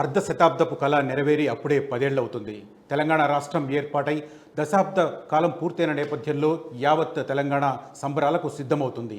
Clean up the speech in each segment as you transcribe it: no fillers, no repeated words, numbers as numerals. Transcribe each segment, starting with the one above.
అర్ధ శతాబ్దపు కళ నెరవేరి అప్పుడే 10 ఏళ్లవుతుంది. తెలంగాణ రాష్ట్రం ఏర్పాటై దశాబ్ద కాలం పూర్తయిన నేపథ్యంలో యావత్ తెలంగాణ సంబరాలకు సిద్ధమవుతుంది.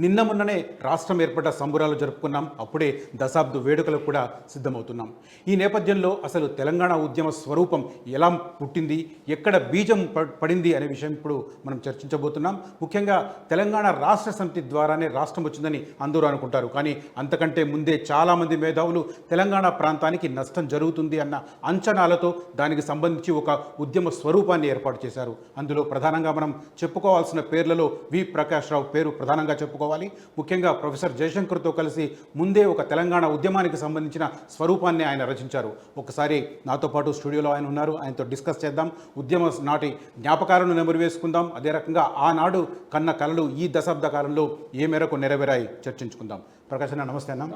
నిన్న మొన్ననే రాష్ట్రం ఏర్పడ్డ సంబరాలు జరుపుకున్నాం. అప్పుడే దశాబ్ద వేడుకలకు కూడా సిద్ధమవుతున్నాం. ఈ నేపథ్యంలో అసలు తెలంగాణ ఉద్యమ స్వరూపం ఎలా పుట్టింది, ఎక్కడ బీజం పడింది అనే విషయం ఇప్పుడు మనం చర్చించబోతున్నాం. ముఖ్యంగా తెలంగాణ రాష్ట్ర సమితి ద్వారానే రాష్ట్రం వచ్చిందని అందరూ అనుకుంటారు. కానీ అంతకంటే ముందే చాలామంది మేధావులు తెలంగాణ ప్రాంతానికి నష్టం జరుగుతుంది అన్న అంచనాలతో దానికి సంబంధించి ఒక ఉద్యమ స్వరూపాన్ని ఏర్పాటు చేశారు. అందులో ప్రధానంగా మనం చెప్పుకోవాల్సిన పేర్లలో వి ప్రకాష్ రావు పేరు ప్రధానంగా చెప్పుకోవాలి. ముఖ్యంగా ప్రొఫెసర్ జయశంకర్తో కలిసి ముందే ఒక తెలంగాణ ఉద్యమానికి సంబంధించిన స్వరూపాన్ని ఆయన రచించారు. ఒకసారి నాతో పాటు స్టూడియోలో ఆయన ఉన్నారు. ఆయనతో డిస్కస్ చేద్దాం. ఉద్యమ నాటి జ్ఞాపకాలను నెమరు వేసుకుందాం. అదే రకంగా ఆనాడు కన్న కలలు ఈ దశాబ్ద కాలంలో ఏ మేరకు నెరవేరాయి చర్చించుకుందాం. ప్రకాష్ అన్న నమస్తే అన్న.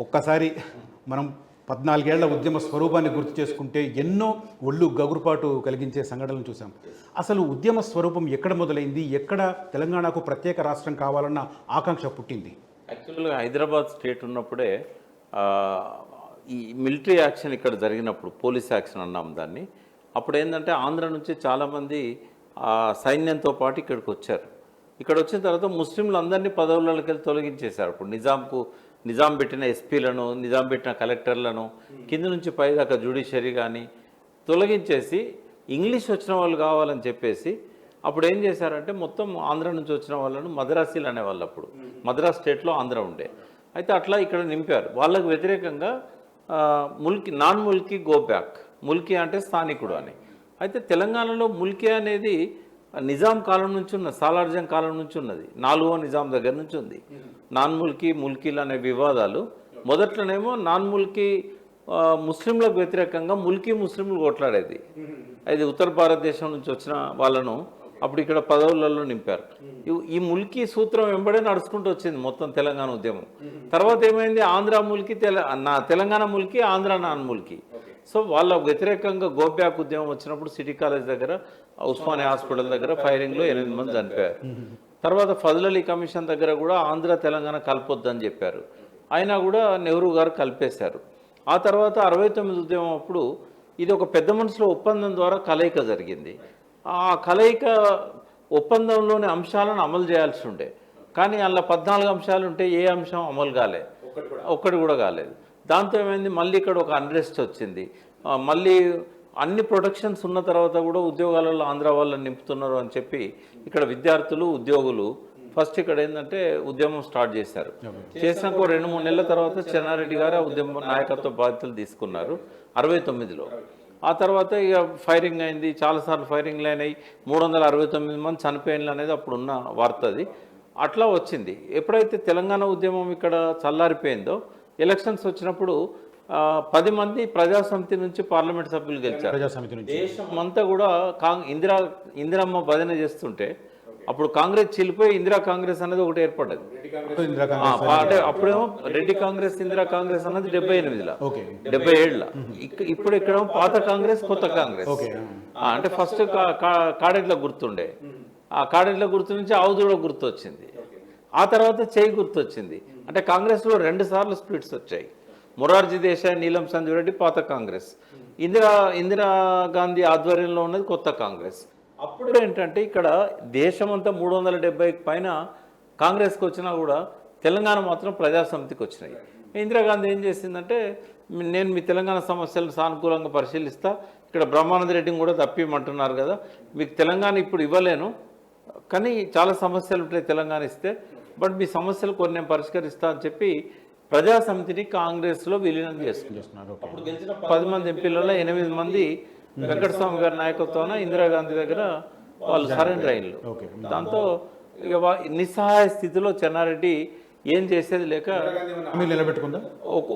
ఒక్కసారి మనం 14 ఏళ్ల ఉద్యమ స్వరూపాన్ని గుర్తు చేసుకుంటే ఎన్నో ఒళ్ళు గగురుపాటు కలిగించే సంఘటనలు చూసాం. అసలు ఉద్యమ స్వరూపం ఎక్కడ మొదలైంది, ఎక్కడ తెలంగాణకు ప్రత్యేక రాష్ట్రం కావాలన్న ఆకాంక్ష పుట్టింది? యాక్చువల్గా హైదరాబాద్ స్టేట్ ఉన్నప్పుడే ఈ మిలిటరీ యాక్షన్ ఇక్కడ జరిగినప్పుడు పోలీస్ యాక్షన్ అన్నాం దాన్ని. అప్పుడు ఏంటంటే ఆంధ్ర నుంచి చాలామంది సైన్యంతో పాటు ఇక్కడికి వచ్చారు. ఇక్కడ వచ్చిన తర్వాత ముస్లింలు అందరినీ పదవులకి వెళ్ళి తొలగించేశారు. అప్పుడు నిజాం పెట్టిన ఎస్పీలను, నిజాం పెట్టిన కలెక్టర్లను, కింద నుంచి పైదాకా జ్యుడిషియరీ కానీ తొలగించేసి ఇంగ్లీష్ వచ్చిన వాళ్ళు కావాలని చెప్పేసి అప్పుడు ఏం చేశారంటే మొత్తం ఆంధ్ర నుంచి వచ్చిన వాళ్ళను మద్రాసీలు అనేవాళ్ళు. అప్పుడు మద్రాస్ స్టేట్లో ఆంధ్ర ఉండే. అయితే అట్లా ఇక్కడ నింపారు. వాళ్ళకు వ్యతిరేకంగా non Mulki go back, Mulki అంటే స్థానికుడు అని. అయితే తెలంగాణలో ముల్కీ అనేది నిజాం కాలం నుంచి ఉన్నది, సాలార్జంగ్ కాలం నుంచి ఉన్నది, 4వ నిజాం దగ్గర నుంచి ఉంది. నాన్ ముల్కీ ముల్కీలు అనే వివాదాలు మొదట్లోనేమో నాన్ ముల్కీ ముస్లింలకు వ్యతిరేకంగా ముల్కీ ముస్లింలు కొట్లాడేది. అది ఉత్తర భారతదేశం నుంచి వచ్చిన వాళ్ళను అప్పుడు ఇక్కడ పదవులలో నింపారు. ఈ ముల్కీ సూత్రం వెంబడే నడుచుకుంటూ వచ్చింది మొత్తం తెలంగాణ ఉద్యమం. తర్వాత ఏమైంది, ఆంధ్ర ముల్కీ తెలంగాణ ముల్కీ, ఆంధ్ర నాన్ ముల్కీ. సో వాళ్ళ వ్యతిరేకంగా గోబ్యాక్ ఉద్యమం వచ్చినప్పుడు సిటీ కాలేజ్ దగ్గర, ఉస్మానియా హాస్పిటల్ దగ్గర ఫైరింగ్లో 8 మంది చనిపోయారు. తర్వాత ఫజల్ అలీ కమిషన్ దగ్గర కూడా ఆంధ్ర తెలంగాణ కలపొద్దని చెప్పారు. అయినా కూడా నెహ్రూ గారు కలిపేశారు. ఆ తర్వాత 69 ఉద్యమం అప్పుడు ఇది ఒక పెద్ద మనుషుల ఒప్పందం ద్వారా కలయిక జరిగింది. ఆ కలయిక ఒప్పందంలోని అంశాలను అమలు చేయాల్సి ఉండే. కానీ అందులో 14 అంశాలు ఉంటే ఏ అంశం అమలు కాలేదు, ఒక్కటి కూడా కాలేదు. దాంతో ఏమైంది, మళ్ళీ ఇక్కడ ఒక అన్రెస్ట్ వచ్చింది. మళ్ళీ అన్ని ప్రొటెక్షన్స్ ఉన్న తర్వాత కూడా ఉద్యోగాలలో ఆంధ్ర వాళ్ళని నింపుతున్నారు అని చెప్పి ఇక్కడ విద్యార్థులు, ఉద్యోగులు ఫస్ట్ ఇక్కడ ఏంటంటే ఉద్యమం స్టార్ట్ చేశారు. చేసినాక 2-3 నెలల తర్వాత చెన్నారెడ్డి గారు ఆ ఉద్యమ నాయకత్వ బాధ్యతలు తీసుకున్నారు 69లో. ఆ తర్వాత ఇక ఫైరింగ్ అయింది, చాలాసార్లు ఫైరింగ్లు అయినాయి, 369 మంది చనిపోయినలు అనేది అప్పుడున్న వార్త. అది అట్లా వచ్చింది. ఎప్పుడైతే తెలంగాణ ఉద్యమం ఇక్కడ చల్లారిపోయిందో ఎలక్షన్స్ వచ్చినప్పుడు 10 మంది ప్రజాసమితి నుంచి పార్లమెంట్ సభ్యులు గెలిచారు. దేశం అంతా కూడా ఇందిరమ్మ భజన చేస్తుంటే అప్పుడు కాంగ్రెస్ చీలిపోయి ఇందిరా కాంగ్రెస్ అనేది ఒకటి ఏర్పడ్డది. అంటే అప్పుడేమో రెడ్డి కాంగ్రెస్, ఇందిరా కాంగ్రెస్ అన్నది 78లో, 77లో. ఇప్పుడు ఇక్కడ పాత కాంగ్రెస్, కొత్త కాంగ్రెస్. అంటే ఫస్ట్ కాడెట్ల గుర్తుండే, ఆ కాడెట్ల గుర్తు నుంచి ఆవుదూడ గుర్తు వచ్చింది. ఆ తర్వాత చేయి గుర్తు వచ్చింది. అంటే కాంగ్రెస్లో 2 సార్లు స్ప్లిట్స్ వచ్చాయి. మొరార్జీ దేశాయ్, నీలం సంజీవ్ రెడ్డి పాత కాంగ్రెస్, ఇందిరా గాంధీ ఆధ్వర్యంలో ఉన్నది కొత్త కాంగ్రెస్. అప్పుడు ఏంటంటే ఇక్కడ దేశమంతా 370కి పైన కాంగ్రెస్కి వచ్చినా కూడా తెలంగాణ మాత్రం ప్రజాసమితికి వచ్చినాయి. ఇందిరాగాంధీ ఏం చేసిందంటే, నేను మీ తెలంగాణ సమస్యలను సానుకూలంగా పరిశీలిస్తా, ఇక్కడ బ్రహ్మానంద రెడ్డిని కూడా తప్పిమంటున్నారు కదా, మీకు తెలంగాణ ఇప్పుడు ఇవ్వలేను, కానీ చాలా సమస్యలు ఉంటాయి తెలంగాణ ఇస్తే, బట్ మీ సమస్యలు కొన్ని నేను పరిష్కరిస్తా అని చెప్పి ప్రజాసమితిని కాంగ్రెస్లో విలీనం చేసుకున్నారు. అప్పుడు గెలిచిన 10 మంది ఎంపీలలో 8 మంది వెంకటస్వామి గారి నాయకత్వాన ఇందిరాగాంధీ దగ్గర వాళ్ళు సరెండర్ అయ్యారు. దాంతో ఇక నిస్సహాయ స్థితిలో చెన్నారెడ్డి ఏం చేసేది లేక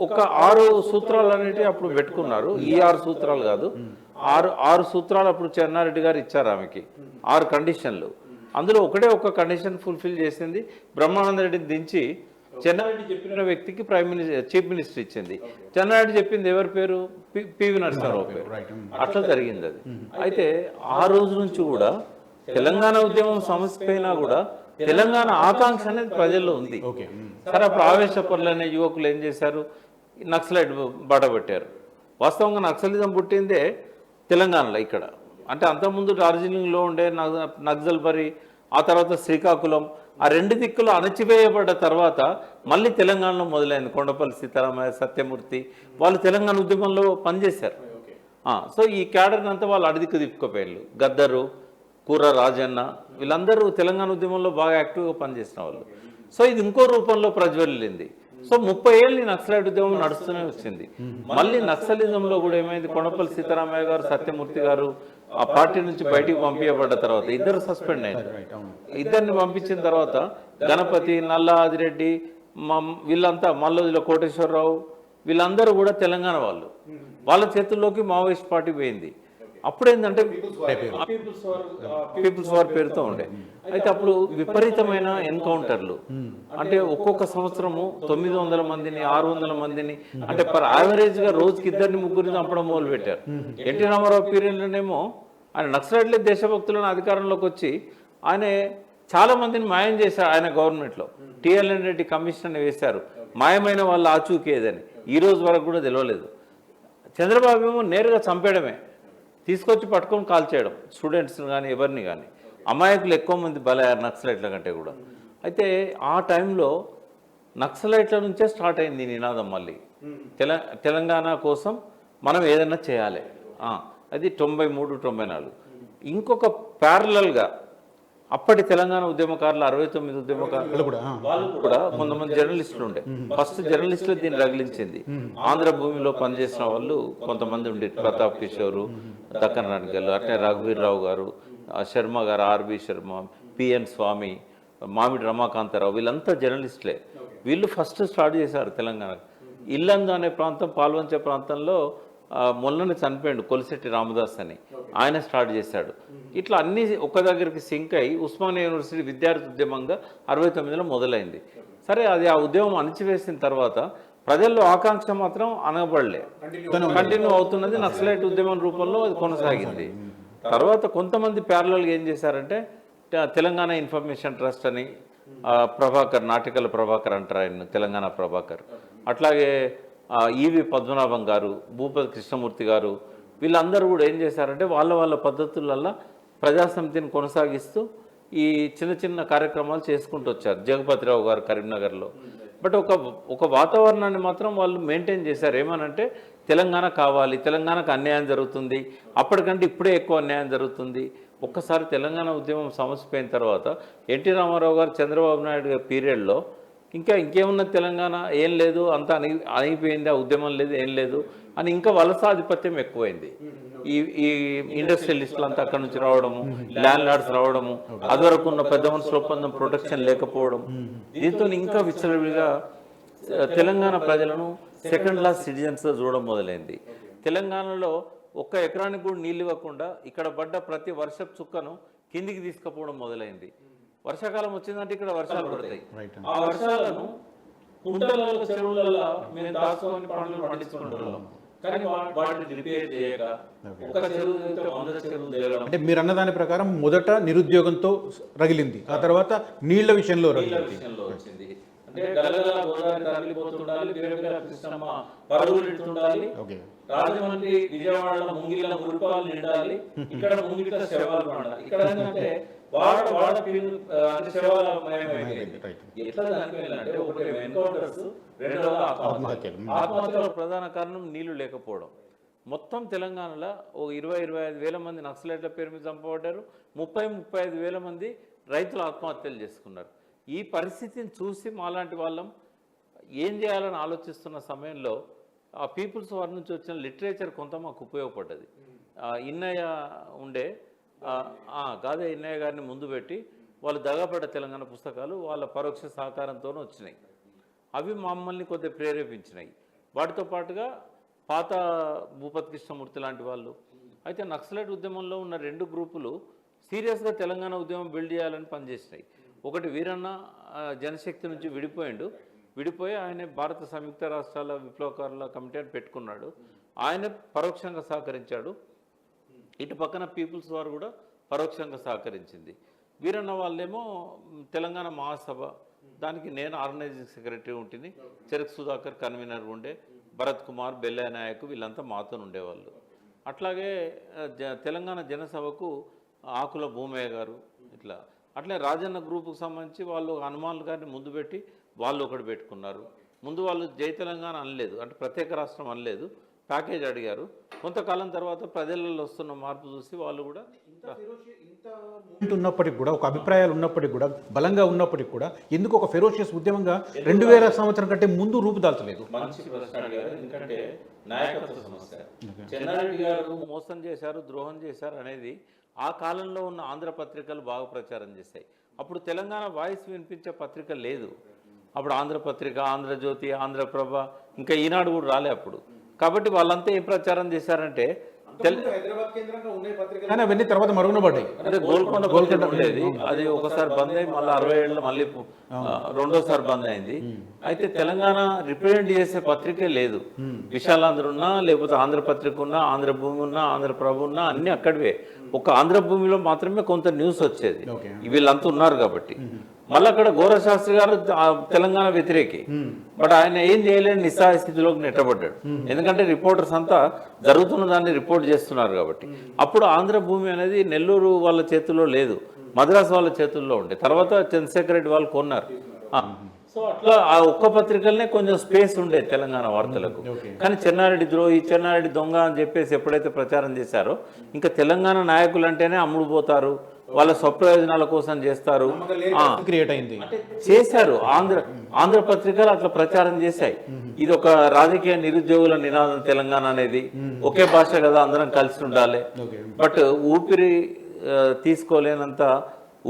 ఒక 6 సూత్రాలు అనేవి అప్పుడు పెట్టుకున్నారు. ఈ 6 సూత్రాలు కాదు, 6 సూత్రాలు అప్పుడు చెన్నారెడ్డి గారు ఇచ్చారు ఆమెకి, 6 కండిషన్లు. అందులో ఒక కండిషన్ ఫుల్ఫిల్ చేసింది. బ్రహ్మానంద రెడ్డిని దించి చెన్నారెడ్డి చెప్పిన వ్యక్తికి చీఫ్ మినిస్టర్ ఇచ్చింది. చెన్నారెడ్డి చెప్పింది ఎవరి పేరు, పివి నరసింహారావు పేరు. అట్లా జరిగింది అది. అయితే ఆ రోజు నుంచి కూడా తెలంగాణ ఉద్యమం సమస్య పైన కూడా తెలంగాణ ఆకాంక్ష అనేది ప్రజల్లో ఉంది. సరే, అప్పుడు ఆవేశపరులైన యువకులు ఏం చేశారు, ఈ నక్సలైట్ బాట పెట్టారు. వాస్తవంగా నక్సలిజం పుట్టిందే తెలంగాణలో ఇక్కడ. అంటే అంతకుముందు డార్జిలింగ్లో ఉండే నక్సల్బరి, ఆ తర్వాత శ్రీకాకుళం, ఆ రెండు దిక్కులు అణచివేయబడ్డ తర్వాత మళ్ళీ తెలంగాణలో మొదలైంది. కొండపల్లి సీతారామయ్య, సత్యమూర్తి వాళ్ళు తెలంగాణ ఉద్యమంలో పనిచేశారు. సో ఈ క్యాడర్ని అంతా వాళ్ళు అడిదిక్కు తిప్పుకోపోయారు. గద్దరు, కూర రాజన్న వీళ్ళందరూ తెలంగాణ ఉద్యమంలో బాగా యాక్టివ్గా పనిచేసిన వాళ్ళు. సో ఇది ఇంకో రూపంలో ప్రజ్వలింది. సో 30 ఏళ్ళు నక్సలైట్ ఉద్యమం నడుస్తూనే వచ్చింది. మళ్ళీ నక్సలిజంలో కూడా ఏమైంది, కొండపల్లి సీతారామయ్య గారు, సత్యమూర్తి గారు ఆ పార్టీ నుంచి బయటికి పంపించబడ్డ తర్వాత ఇద్దరు సస్పెండ్ అయ్యారు. ఇద్దరిని పంపించిన తర్వాత గణపతి, నల్ల ఆదిరెడ్డి, వీళ్ళంతా మల్లోజుల కోటేశ్వరరావు వీళ్ళందరూ కూడా తెలంగాణ వాళ్ళు. వాళ్ళ చేతుల్లోకి మావోయిస్ట్ పార్టీ పోయింది. అప్పుడు ఏంటంటే పీపుల్స్ వార్ పేరుతో ఉండే. అయితే అప్పుడు విపరీతమైన ఎన్కౌంటర్లు, అంటే ఒక్కొక్క సంవత్సరము 900 మందిని 600 మందిని, అంటే పర్ యావరేజ్గా రోజుకి 2-3 చంపడం మొదలు పెట్టారు. ఎన్టీ రామారావు పీరియడ్లోనేమో ఆయన నక్సలైట్లే దేశభక్తులను అధికారంలోకి వచ్చి ఆయన చాలా మందిని మాయం చేశారు. ఆయన గవర్నమెంట్లో టిఎల్ఎన్ రెడ్డి కమిషన్ వేశారు. మాయమైన వాళ్ళు ఆచూకేదని ఈ రోజు వరకు కూడా తెలియలేదు. చంద్రబాబు ఏమో నేరుగా చంపేయడమే, తీసుకొచ్చి పట్టుకొని కాల్ చేయడం, స్టూడెంట్స్ని కానీ ఎవరిని కానీ. అమాయకులు ఎక్కువ మంది బలయ్యారు నక్సలైట్ల కంటే కూడా. అయితే ఆ టైంలో నక్సలైట్ల నుంచే స్టార్ట్ అయింది నినాదం. మళ్ళీ తెలంగాణ కోసం మనం ఏదైనా చేయాలి. అది 93-94. ఇంకొక ప్యారలల్గా అప్పటి తెలంగాణ ఉద్యమకారులు 69 ఉద్యమకారులు వాళ్ళు కూడా కొంతమంది జర్నలిస్టులు ఉండే. ఫస్ట్ జర్నలిస్టులు దీన్ని రగిలించింది. ఆంధ్ర భూమిలో పనిచేసిన వాళ్ళు కొంతమంది ఉండే, ప్రతాప్ కిషోరు, దక్కన్ రాణిగల్లు, అట్లే రఘువీర్ రావు గారు, శర్మ గారు, ఆర్బి శర్మ, పిఎన్ స్వామి, మామిడి రమాకాంతారావు, వీళ్ళంతా జర్నలిస్టులే. వీళ్ళు ఫస్ట్ స్టార్ట్ చేశారు తెలంగాణ. ఇల్లందు అనే ప్రాంతం, పాల్వంచ ప్రాంతంలో మొన్ననే చనిపోయాడు కొలిశెట్టి రామదాస్ అని, ఆయన స్టార్ట్ చేశాడు. ఇట్లా అన్ని ఒక్క దగ్గరికి సింక్ అయ్యి ఉస్మానియా యూనివర్సిటీ విద్యార్థి ఉద్యమంగా 69లో మొదలైంది. సరే, అది ఆ ఉద్యమం అణిచివేసిన తర్వాత ప్రజల్లో ఆకాంక్ష మాత్రం అనగబడలే, కంటిన్యూ అవుతున్నది. నక్సలైట్ ఉద్యమం రూపంలో అది కొనసాగింది. తర్వాత కొంతమంది ప్యారలల్గా ఏం చేశారంటే తెలంగాణ ఇన్ఫర్మేషన్ ట్రస్ట్ అని, ప్రభాకర్, నాటికల ప్రభాకర్ అంటారు ఆయన, తెలంగాణ ప్రభాకర్, అట్లాగే ఈవి పద్మనాభం గారు, భూపతి కృష్ణమూర్తి గారు, వీళ్ళందరూ కూడా ఏం చేశారంటే వాళ్ళ పద్ధతులల్లో ప్రజాసమితిని కొనసాగిస్తూ ఈ చిన్న చిన్న కార్యక్రమాలు చేసుకుంటూ వచ్చారు. జగపతిరావు గారు కరీంనగర్లో. బట్ ఒక వాతావరణాన్ని మాత్రం వాళ్ళు మెయింటైన్ చేశారు. ఏమనంటే తెలంగాణ కావాలి, తెలంగాణకు అన్యాయం జరుగుతుంది, అప్పటికంటే ఇప్పుడే ఎక్కువ అన్యాయం జరుగుతుంది. ఒక్కసారి తెలంగాణ ఉద్యమం సమసిపోయిన తర్వాత ఎన్టీ రామారావు గారు, చంద్రబాబు నాయుడు గారి పీరియడ్లో ఇంకేమున్నది తెలంగాణ, ఏం లేదు, అంతా అణిగిపోయింది, ఆ ఉద్యమం లేదు, ఏం లేదు అని ఇంకా వలసాధిపత్యం ఎక్కువైంది. ఈ ఇండస్ట్రియలిస్టులు అంతా అక్కడి నుంచి రావడము, ల్యాండ్ లార్డ్స్ రావడము, అదివరకు ఉన్న పెద్ద మనుషుల ఒప్పందం ప్రొటెక్షన్ లేకపోవడం, దీంతో ఇంకా విచ్చలవిడిగా తెలంగాణ ప్రజలను సెకండ్ క్లాస్ సిటిజన్స్గా చూడడం మొదలైంది. తెలంగాణలో 1 ఎకరానికి కూడా నీళ్ళు ఇవ్వకుండా ఇక్కడ పడ్డ ప్రతి వర్షపు చుక్కను కిందికి తీసుకుపోవడం మొదలైంది. వర్షాకాలం వచ్చిందంటే ఇక్కడ వర్షాలు పడతాయి. ఆ వర్షాలను కుంటలలో, చెరువులలో మేము దాచుకొని పంటలు పండించుకుంటున్నాం. కానీ వాటిని రిపేర్ చేయక ఒక చెరువు 100 చెరువులు తేగడం. అంటే మీరు అన్న దాని ప్రకారం మొదట నిరుద్యోగంతో రగిలింది, ఆ తర్వాత నీళ్ల విషయంలో వచ్చింది. అంటే గలగల గోదావరి తరలిపోతుండాలి, బిరబిర కృష్ణమ్మ పరుగులు ఎడుతుండాలి, రాజమండ్రి విజయవాడలో ముంగిళ్ళ మురిపాలు నిండాలి, ఇక్కడ ముంగిట శవాలు పండాలి. ఇక్కడ ఏంటంటే వాడ అంటే శవాల మయమైపోయింది. ఎట్లా చనిపోయిందంటే ఒకటి ఎన్కౌంటర్స్, రెండవది ఆత్మహత్యల ప్రధాన కారణం నీళ్లు లేకపోవడం. మొత్తం తెలంగాణలో 20-25 వేల మంది నక్సలైట్ల పేరు మీద చంపబడ్డారు. 30-35 వేల మంది రైతులు ఆత్మహత్యలు చేసుకున్నారు. ఈ పరిస్థితిని చూసి మాలాంటి వాళ్ళం ఏం చేయాలని ఆలోచిస్తున్న సమయంలో ఆ పీపుల్స్ వారి నుంచి వచ్చిన లిటరేచర్ కొంత మాకు ఉపయోగపడ్డది. ఇన్నయ్య ఉండే, గాదే ఇన్నయ్య గారిని ముందు పెట్టి వాళ్ళు దగాపడ్డ తెలంగాణ పుస్తకాలు వాళ్ళ పరోక్ష సహకారంతోనే వచ్చినాయి. అవి మమ్మల్ని కొద్దిగా ప్రేరేపించినాయి. వాటితో పాటుగా పాత భూపతి కృష్ణమూర్తి లాంటి వాళ్ళు. అయితే నక్సలైట్ ఉద్యమంలో ఉన్న 2 గ్రూపులు సీరియస్గా తెలంగాణ ఉద్యమం బిల్డ్ చేయాలని పనిచేసినాయి. ఒకటి వీరన్న జనశక్తి నుంచి విడిపోయి ఆయన భారత సంయుక్త రాష్ట్రాల విప్లవకారుల కమిటీ అని పెట్టుకున్నాడు. ఆయన పరోక్షంగా సహకరించాడు. ఇటు పక్కన పీపుల్స్ వారు కూడా పరోక్షంగా సహకరించింది. వీరన్న వాళ్ళేమో తెలంగాణ మహాసభ, దానికి నేను ఆర్గనైజింగ్ సెక్రటరీ ఉంటుంది, చెరుకు సుధాకర్ కన్వీనర్ ఉండే, భరత్ కుమార్, బెల్లయ్య నాయక్ వీళ్ళంతా మాతో ఉండేవాళ్ళు. అట్లాగే తెలంగాణ జనసభకు ఆకుల భూమయ్య గారు అట్లే రాజన్న గ్రూపుకు సంబంధించి వాళ్ళు హనుమాన్ గారిని ముందు పెట్టి వాళ్ళు ఒకటి పెట్టుకున్నారు. ముందు వాళ్ళు జై తెలంగాణ అనలేదు, అంటే ప్రత్యేక రాష్ట్రం అనలేదు, ప్యాకేజ్ అడిగారు. కొంతకాలం తర్వాత ప్రజలలో వస్తున్న మార్పు చూసి వాళ్ళు కూడా ఉన్నప్పటికి కూడా ఒక అభిప్రాయాలు ఉన్నప్పటికీ కూడా బలంగా ఉన్నప్పటికీ కూడా ఎందుకు ఒక ఫెరోషియస్ ఉద్యమంగా 2000 సంవత్సరం కంటే ముందు రూపుదాల్చలేదు? మంచి ప్రశ్న అడిగారు. ఎందుకంటే నాయకత్వ సమస్య. చెన్నారెడ్డి గారు మోసం చేశారు, ద్రోహం చేశారు అనేది ఆ కాలంలో ఉన్న ఆంధ్ర పత్రికలు బాగా ప్రచారం చేశాయి. అప్పుడు తెలంగాణ వాయిస్ వినిపించే పత్రిక లేదు. అప్పుడు ఆంధ్రపత్రిక, ఆంధ్రజ్యోతి, ఆంధ్రప్రభ, ఇంకా ఈనాడు కూడా రాలే అప్పుడు. కాబట్టి వాళ్ళంతా ఏం ప్రచారం చేశారంటే అవన్నీ తర్వాత మరుగున పడ్డాయి. అంటే గోల్కొండ ఉండేది, అది ఒకసారి బంద్ అయ్యి మళ్ళీ 60 ఏళ్ళు మళ్ళీ రెండోసారి బంద్ అయింది. అయితే తెలంగాణ రిప్రజెంట్ చేసే పత్రికే లేదు. విశాలాంధ్ర ఉన్నా, లేకపోతే ఆంధ్రపత్రిక ఉన్నా, ఆంధ్రభూమి ఉన్నా, ఆంధ్రప్రభ ఉన్నా, అన్ని అక్కడివే. ఒక ఆంధ్రభూమిలో మాత్రమే కొంత న్యూస్ వచ్చేది, వీళ్ళంతా ఉన్నారు కాబట్టి. మళ్ళీ అక్కడ గోరశాస్త్రి గారు తెలంగాణ వ్యతిరేకి, బట్ ఆయన ఏం చేయలేని నిస్సహాయ స్థితిలోకి నెట్టబడ్డాడు. ఎందుకంటే రిపోర్టర్స్ అంతా జరుగుతున్న దాన్ని రిపోర్ట్ చేస్తున్నారు కాబట్టి. అప్పుడు ఆంధ్రభూమి అనేది నెల్లూరు వాళ్ళ చేతుల్లో లేదు, మద్రాసు వాళ్ళ చేతుల్లో ఉండే. తర్వాత చంద్రశేఖర్ రెడ్డి వాళ్ళు కొన్నారు. సో అట్లా ఆ ఒక్క పత్రికలనే కొంచెం స్పేస్ ఉండే తెలంగాణ వార్తలకు. కానీ చెన్నారెడ్డి ద్రోహి, చెన్నారెడ్డి దొంగ అని చెప్పేసి ఎప్పుడైతే ప్రచారం చేశారో, ఇంకా తెలంగాణ నాయకులు అంటేనే అమ్ముడు పోతారు, వాళ్ళ స్వప్రయోజనాల కోసం చేస్తారు క్రియేట్ అయింది చేశారు. ఆంధ్ర పత్రికలు అట్లా ప్రచారం చేశాయి. ఇది ఒక రాజకీయ నిరుద్యోగుల నినాదం తెలంగాణ అనేది. ఒకే భాష కదా, అందరం కలిసి ఉండాలి. బట్ ఊపిరి తీసుకోలేనంత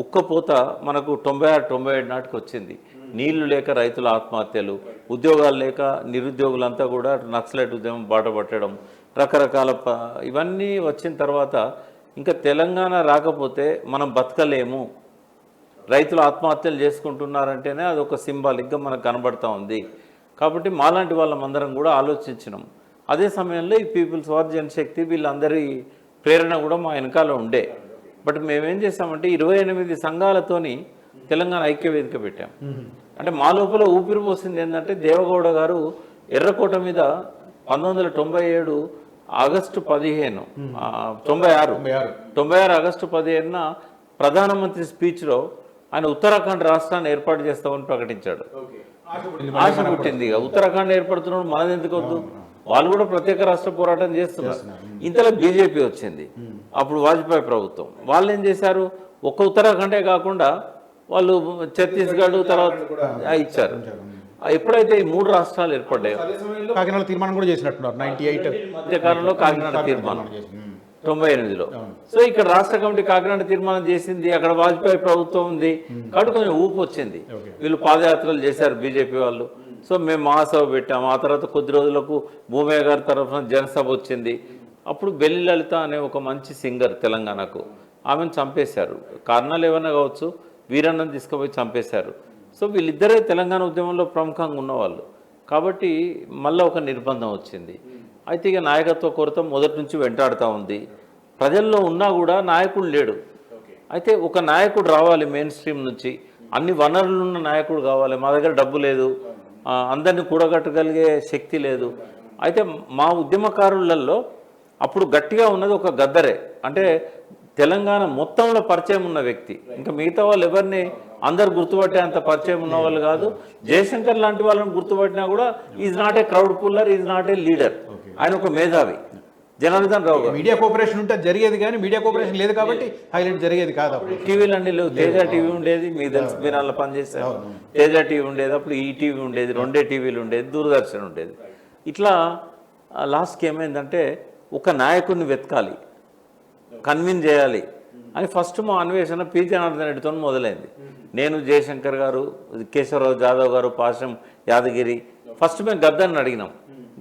ఉక్కపోత మనకు 96-97 నాటికి వచ్చింది. నీళ్లు లేక రైతుల ఆత్మహత్యలు, ఉద్యోగాలు లేక నిరుద్యోగులంతా కూడా నక్సలైట్ ఉద్యమం బాట పట్టడం, రకరకాల ఇవన్నీ వచ్చిన తర్వాత ఇంకా తెలంగాణ రాకపోతే మనం బతకలేము, రైతులు ఆత్మహత్యలు చేసుకుంటున్నారంటేనే అదొక సింబాలిక్గా మనకు కనబడతా ఉంది. కాబట్టి మాలాంటి వాళ్ళమందరం కూడా ఆలోచించినాం. అదే సమయంలో ఈ పీపుల్స్ వార్, జనశక్తి వీళ్ళందరి ప్రేరణ కూడా మా వెనకాల ఉండే. బట్ మేమేం చేసామంటే 28 సంఘాలతోని తెలంగాణ ఐక్యవేదిక పెట్టాం. అంటే మా లోపల ఊపిరి పోసింది ఏంటంటే, దేవగౌడ గారు ఎర్రకోట మీద 1997 ఆగస్టు 15 96 ఆగస్టు 15న ప్రధానమంత్రి స్పీచ్లో ఆయన ఉత్తరాఖండ్ రాష్ట్రాన్ని ఏర్పాటు చేస్తామని ప్రకటించాడు. ఆశ పుట్టింది. ఉత్తరాఖండ్ ఏర్పడుతున్నాడు, మనది ఎందుకు వద్దు? వాళ్ళు కూడా ప్రత్యేక రాష్ట్ర పోరాటం చేస్తున్నారు. ఇంతలో బీజేపీ వచ్చింది, అప్పుడు వాజ్పేయి ప్రభుత్వం. వాళ్ళు ఏం చేశారు, ఒక్క ఉత్తరాఖండే కాకుండా వాళ్ళు ఛత్తీస్గఢ్ తర్వాత ఇచ్చారు. ఎప్పుడైతే ఈ 3 రాష్ట్రాలు ఏర్పడ్డాయో, కాకినాడ తీర్మానం కూడా చేసినట్టున్నారు 98 మధ్యకాలంలో కాకినాడ తీర్మానం 98లో. సో ఇక్కడ రాష్ట్ర కమిటీ కాకినాడ తీర్మానం చేసింది, అక్కడ వాజ్పేయి ప్రభుత్వం ఉంది కాబట్టి కొంచెం ఊపు వచ్చింది. వీళ్ళు పాదయాత్రలు చేశారు బీజేపీ వాళ్ళు. సో మేము మహాసభ పెట్టాము. ఆ తర్వాత కొద్ది రోజులకు భూమయ్య గారి తరఫున జనసభ వచ్చింది. అప్పుడు బెల్లి లలిత అనే ఒక మంచి సింగర్ తెలంగాణకు, ఆమెను చంపేశారు. కారణాలు ఏమైనా కావచ్చు, వీరన్నను తీసుకుపోయి చంపేశారు. సో వీళ్ళిద్దరే తెలంగాణ ఉద్యమంలో ప్రముఖంగా ఉన్నవాళ్ళు కాబట్టి మళ్ళీ ఒక నిర్బంధం వచ్చింది. అయితే ఇక నాయకత్వ కొరత మొదటి నుంచి వెంటాడుతూ ఉంది. ప్రజల్లో ఉన్నా కూడా నాయకుడు లేడు. అయితే ఒక నాయకుడు రావాలి మెయిన్ స్ట్రీమ్ నుంచి, అన్ని వనరులు ఉన్న నాయకుడు కావాలి. మా దగ్గర డబ్బు లేదు, అందరినీ కూడగట్టగలిగే శక్తి లేదు. అయితే మా ఉద్యమకారులలో అప్పుడు గట్టిగా ఉన్నది ఒక గద్దరే, అంటే తెలంగాణ మొత్తంలో పరిచయం ఉన్న వ్యక్తి. ఇంకా మిగతా వాళ్ళు ఎవరిని అందరు గుర్తుపట్టే అంత పరిచయం ఉన్న వాళ్ళు కాదు. జయశంకర్ లాంటి వాళ్ళని గుర్తుపట్టినా కూడా is not a crowd puller, is not a leader. ఆయన ఒక మేధావి. జనార్దన్ రావు గారు మీడియా కోఆపరేషన్ ఉంటే జరిగేది, కానీ మీడియా కోఆపరేషన్ లేదు కాబట్టి హైలైట్ జరిగేది కాదు. టీవీలు అన్ని లేవు. తేజ టీవీ ఉండేది, మీకు తెలుసు, మీరు అలా పనిచేస్తారు. తేజ టీవీ ఉండేది, అప్పుడు ఈ టీవీ ఉండేది, 2 టీవీలు ఉండేది, దూరదర్శన్ ఉండేది. ఇట్లా లాస్ట్కి ఏమైందంటే ఒక నాయకుడిని వెతకాలి, కన్విన్స్ చేయాలి అని ఫస్ట్ మా అన్వేషణ పి జనార్దన్ రెడ్డితో మొదలైంది. నేను, జయశంకర్ గారు, కేశవరావు జాదవ్ గారు, పాశం యాదగిరి. ఫస్ట్ మేము గద్దర్ని అడిగినాం.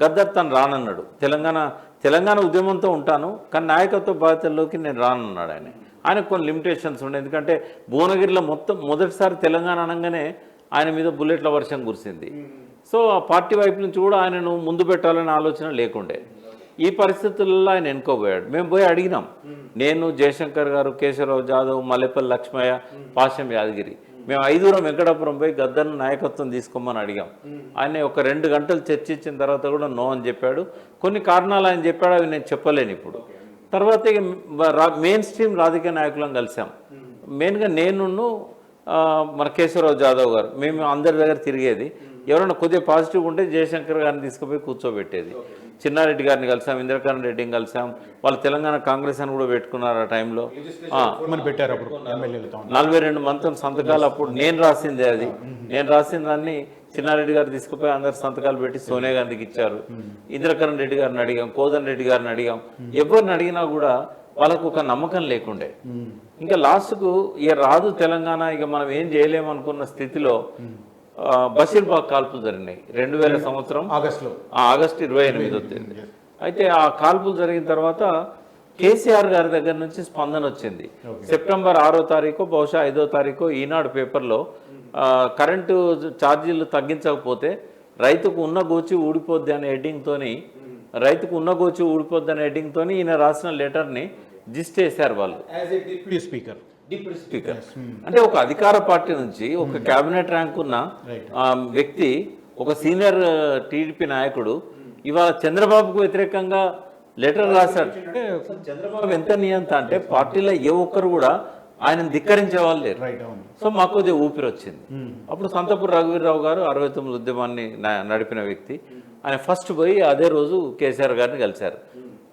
గద్దర్ తను రానన్నాడు. తెలంగాణ ఉద్యమంతో ఉంటాను కానీ నాయకత్వ బాధ్యతల్లోకి నేను రానన్నాడు. ఆయనకు కొన్ని లిమిటేషన్స్ ఉండే. ఎందుకంటే భువనగిరిలో మొదటిసారి తెలంగాణ అనగానే ఆయన మీద బుల్లెట్ల వర్షం కురిసింది. సో ఆ పార్టీ వైపు నుంచి కూడా ఆయనను ముందు పెట్టాలనే ఆలోచన లేకుండే. ఈ పరిస్థితులలో ఆయన ఎన్నుకోబోయాడు. మేము పోయి అడిగినాం, నేను, జయశంకర్ గారు, కేశవరావు జాదవ్, మల్లెపల్లి లక్ష్మయ్య, పాశం యాదగిరి. మేము 5 వెంకటాపురం పోయి గద్దర్ను నాయకత్వం తీసుకోమని అడిగాం. ఆయన ఒక 2 గంటలు చర్చించిన తర్వాత కూడా నో అని చెప్పాడు. కొన్ని కారణాలు ఆయన చెప్పాడు, అవి నేను చెప్పలేను ఇప్పుడు. తర్వాత ఇక మెయిన్ స్ట్రీమ్ రాజకీయ నాయకులను కలిసాం. మెయిన్గా నేను మన కేశవరావు జాదవ్ గారు, మేము అందరి దగ్గర తిరిగేది. ఎవరైనా కొద్దిగా పాజిటివ్ ఉంటే జయశంకర్ గారిని తీసుకుపోయి కూర్చోబెట్టేది. చిన్నారెడ్డి గారిని కలిసాం, ఇంద్రకరణ్ రెడ్డిని కలిసాం. వాళ్ళు తెలంగాణ కాంగ్రెస్ అని కూడా పెట్టుకున్నారు ఆ టైంలో. 42 మంది సంతకాలు అప్పుడు నేను రాసిందే అది. నేను రాసిన దాన్ని చిన్నారెడ్డి గారు తీసుకుపోయి అందరు సంతకాలు పెట్టి సోనియా గాంధీకి ఇచ్చారు. ఇంద్రకరణ్ రెడ్డి గారిని అడిగాం, కోదన్ రెడ్డి గారిని అడిగాం. ఎవరిని అడిగినా కూడా వాళ్ళకు ఒక నమ్మకం లేకుండే. ఇంకా లాస్ట్కు ఇక రాదు తెలంగాణ, ఇక మనం ఏం చేయలేము అనుకున్న స్థితిలో బషీర్బాగ్ కాల్పులు జరిగినాయి 2000 సంవత్సరం ఆగస్టు 28వ తేదీ. అయితే ఆ కాల్పులు జరిగిన తర్వాత కేసీఆర్ గారి దగ్గర నుంచి స్పందన వచ్చింది. సెప్టెంబర్ 6వ తారీఖు బహుశా 5వ తారీఖు ఈనాడు పేపర్లో కరెంటు ఛార్జీలు తగ్గించకపోతే రైతుకు ఉన్న గోచి ఊడిపోద్ది అనే హెడ్డింగ్తోని ఈయన రాసిన లెటర్ని జిస్ట్ వేశారు వాళ్ళు. డిప్యూటీ స్పీకర్ అంటే ఒక అధికార పార్టీ నుంచి ఒక కేబినెట్ ర్యాంక్ ఉన్న వ్యక్తి, ఒక సీనియర్ టీడీపీ నాయకుడు ఇవాళ చంద్రబాబుకు వ్యతిరేకంగా లెటర్ రాశాడు. చంద్రబాబు ఎంత నియంత అంటే పార్టీలో ఏ ఒక్కరు కూడా ఆయన ధిక్కరించే వాళ్ళు లేరు. సో మాకు కొద్దిగా ఊపిరి వచ్చింది. అప్పుడు సంతపూర్ రఘువీరరావు గారు 69 ఉద్యమాన్ని నడిపిన వ్యక్తి, ఆయన ఫస్ట్ పోయి అదే రోజు కేసీఆర్ గారిని కలిశారు.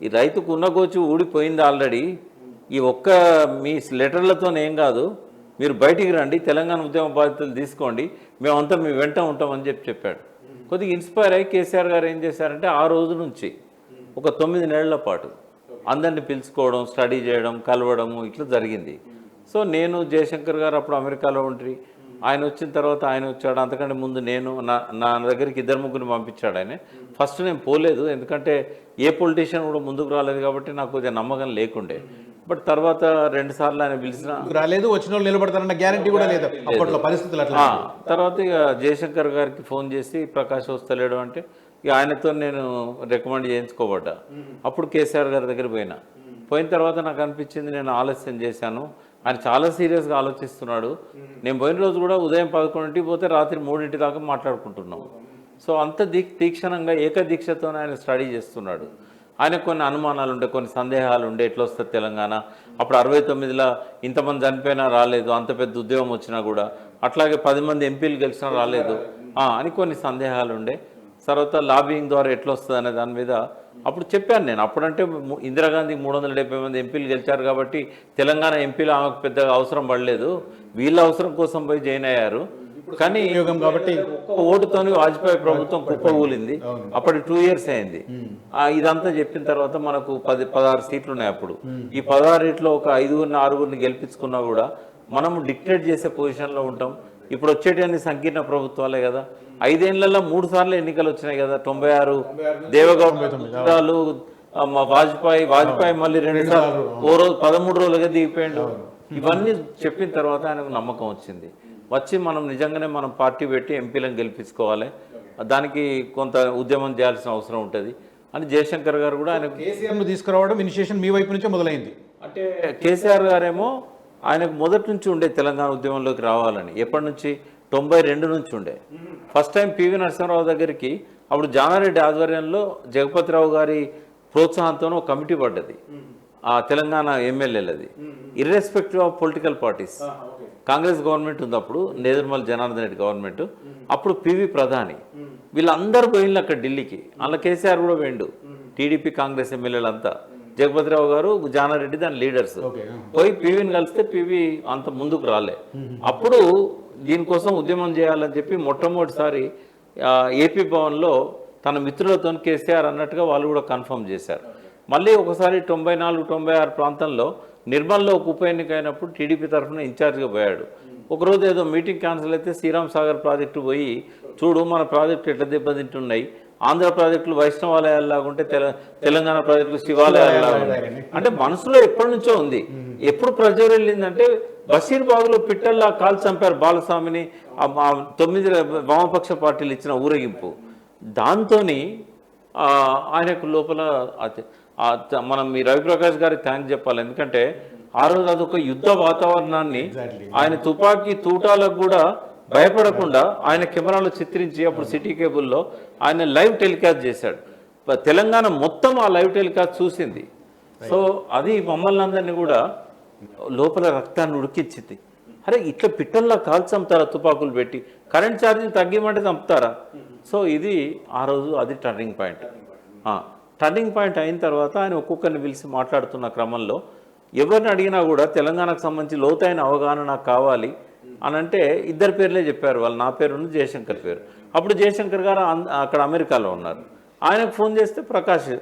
ఈ రైతుకు ఉన్న గోచి ఊడిపోయింది ఆల్రెడీ, ఈ ఒక్క మీ లెటర్లతో ఏం కాదు, మీరు బయటికి రండి, తెలంగాణ ఉద్యమ బాధ్యతలు తీసుకోండి, మేమంతా మీ వెంట ఉంటామని చెప్పాడు. కొద్దిగా ఇన్స్పైర్ అయ్యి కేసీఆర్ గారు ఏం చేశారంటే ఆ రోజు నుంచి ఒక 9 నెలల పాటు అందరినీ పిలుచుకోవడం, స్టడీ చేయడం, కలవడము ఇట్లా జరిగింది. సో నేను జయశంకర్ గారు అప్పుడు అమెరికాలో ఉండి, ఆయన వచ్చిన తర్వాత ఆయన వచ్చాడు. అంతకంటే ముందు నేను నా దగ్గరికి 2-3 పంపించాడు ఆయన. ఫస్ట్ నేను పోలేదు, ఎందుకంటే ఏ పొలిటీషియన్ కూడా ముందుకు రాలేదు కాబట్టి నాకు కొద్దిగా నమ్మకం లేకుండే. బట్ తర్వాత 2 సార్లు ఆయన పిలిచిన రాలేదు, వచ్చిన వాళ్ళు నిలబడతారన్న గ్యారంటీ కూడా లేదు అప్పట్లో పరిస్థితులు అట్లా. తర్వాత ఇక జయశంకర్ గారికి ఫోన్ చేసి ప్రకాష్ వస్తలేడు అంటే ఇక ఆయనతో నేను రికమెండ్ చేయించుకోబడ్డా. అప్పుడు కేసీఆర్ గారి దగ్గర పోయిన తర్వాత నాకు అనిపించింది నేను ఆలస్యం చేశాను, ఆయన చాలా సీరియస్గా ఆలోచిస్తున్నాడు. నేను పోయిన రోజు కూడా ఉదయం 11ంటికి పోతే రాత్రి 3 దాకా మాట్లాడుకుంటున్నాం. సో అంత తీక్షణంగా ఏకదీక్షతో ఆయన స్టడీ చేస్తున్నాడు. ఆయనకు కొన్ని అనుమానాలు ఉండే, కొన్ని సందేహాలు ఉండే, ఎట్లా వస్తుంది తెలంగాణ, అప్పుడు 69లో ఇంతమంది చనిపోయినా రాలేదు, అంత పెద్ద ఉద్యమం వచ్చినా కూడా, అట్లాగే 10 మంది ఎంపీలు గెలిచినా రాలేదు అని కొన్ని సందేహాలు ఉండే. తర్వాత లాబింగ్ ద్వారా ఎట్లా వస్తుంది అనే దాని మీద అప్పుడు చెప్పాను నేను. అప్పుడంటే ఇందిరాగాంధీ 370 మంది ఎంపీలు గెలిచారు కాబట్టి తెలంగాణ ఎంపీలు ఆమెకు పెద్దగా అవసరం పడలేదు, వీళ్ళ అవసరం కోసం పోయి జాయిన్ అయ్యారు. కానీ కాబట్టి ఓటుతోని వాజ్పేయి ప్రభుత్వం కుప్పకూలింది. అప్పటి 2 ఇయర్స్ అయింది. ఇదంతా చెప్పిన తర్వాత మనకు 16 సీట్లు ఉన్నాయి. అప్పుడు ఈ 16 ఒక 5-6 గెలిపించుకున్నా కూడా మనము డిక్టేట్ చేసే పొజిషన్లో ఉంటాం. ఇప్పుడు వచ్చేటన్ని సంకీర్ణ ప్రభుత్వాలే కదా. 5 ఏళ్లలో 3 సార్లు ఎన్నికలు వచ్చినాయి కదా. 96 దేవగౌడలు, వాజ్పేయి మళ్ళీ 2 సార్లు, ఓ రోజు 13 రోజులుగా దిగిపోయాడు. ఇవన్నీ చెప్పిన తర్వాత ఆయనకు నమ్మకం వచ్చింది. వచ్చి మనం నిజంగానే మనం పార్టీ పెట్టి ఎంపీలను గెలిపించుకోవాలి, దానికి కొంత ఉద్యమం చేయాల్సిన అవసరం ఉంటుంది అని జయశంకర్ గారు కూడా ఆయన కేసీఆర్ను తీసుకురావడం ఇనిషియేషన్ మీ వైపు నుంచే మొదలైంది. అంటే కేసీఆర్ గారేమో ఆయనకు మొదటి నుంచి ఉండే తెలంగాణ ఉద్యమంలోకి రావాలని. ఎప్పటి నుంచి? 92 నుంచి ఉండే. ఫస్ట్ టైం పివి నరసింహారావు దగ్గరికి అప్పుడు జానారెడ్డి ఆధ్వర్యంలో జగపతిరావు గారి ప్రోత్సాహంతో ఒక కమిటీ పడ్డది ఆ తెలంగాణ ఎమ్మెల్యేలది, irrespective of political parties. Congress government ఉంది అప్పుడు, నేదురుమల్ జనార్దన్ రెడ్డి గవర్నమెంట్, అప్పుడు పివి ప్రధాని, వీళ్ళందరూ పోయిండ్రు అక్కడ ఢిల్లీకి. అందులో కేసీఆర్ కూడా పోయిండు, టీడీపీ కాంగ్రెస్ ఎమ్మెల్యేలంతా. జగపతిరావు గారు, జానారెడ్డి దాని లీడర్స్ పోయి పివిని కలిస్తే పివి అంత ముందుకు రాలే. అప్పుడు దీనికోసం ఉద్యమం చేయాలని చెప్పి మొట్టమొదటిసారి ఏపీ భవన్లో తన మిత్రులతో కేసీఆర్ అన్నట్టుగా వాళ్ళు కూడా కన్ఫర్మ్ చేశారు. మళ్ళీ ఒకసారి 94-96 ప్రాంతంలో నిర్మల్లో ఒక ఉప ఎన్నిక అయినప్పుడు టీడీపీ తరఫున ఇన్ఛార్జ్గా పోయాడు. ఒకరోజు ఏదో మీటింగ్ క్యాన్సిల్ అయితే శ్రీరామ్ సాగర్ ప్రాజెక్టు పోయి చూడు మన ప్రాజెక్టు ఎట్లా దెబ్బతింటున్నాయి, ఆంధ్ర ప్రాజెక్టులు వైష్ణవాలయాల్లాగా ఉంటే తెలంగాణ ప్రాజెక్టులు శివాలయాల్లాగా ఉంటాయి అంటే మనసులో ఎప్పటి నుంచో ఉంది. ఎప్పుడు ప్రజలు వెళ్ళిందంటే బషీర్బాగ్లో పిట్టల్లా కాల్ చంపారు బాలస్వామిని, 9 వామపక్ష పార్టీలు ఇచ్చిన ఊరేగింపు. దాంతో ఆయనకు లోపల మనం ఈ రవిప్రకాష్ గారికి థ్యాంక్స్ చెప్పాలి. ఎందుకంటే ఆ రోజు అదొక యుద్ధ వాతావరణాన్ని Exactly. ఆయన తుపాకీ తూటాలకు కూడా భయపడకుండా ఆయన కెమెరాలో చిత్రించి అప్పుడు సిటీ కేబుల్లో ఆయన లైవ్ టెలికాస్ట్ చేశాడు. తెలంగాణ మొత్తం ఆ లైవ్ టెలికాస్ట్ చూసింది. సో అది మమ్మల్ని అందరినీ కూడా లోపల రక్తాన్ని ఉడికించింది. అరే ఇట్లా పిట్టల్లా కాల్చి చంపుతారా తుపాకులు పెట్టి, కరెంట్ ఛార్జీలు తగ్గిమంటే చంపుతారా? సో ఇది ఆ రోజు అది టర్నింగ్ పాయింట్. టర్నింగ్ పాయింట్ అయిన తర్వాత ఆయన ఒక్కొక్కరిని పిలిచి మాట్లాడుతున్న క్రమంలో ఎవరిని అడిగినా కూడా తెలంగాణకు సంబంధించి లోతైన అవగాహన నాకు కావాలి అని అంటే ఇద్దరు పేర్లే చెప్పారు. వాళ్ళు నా పేరు ఉంది, జయశంకర్ పేరు. అప్పుడు జయశంకర్ గారు అక్కడ అమెరికాలో ఉన్నారు. ఆయనకు ఫోన్ చేస్తే ప్రకాష్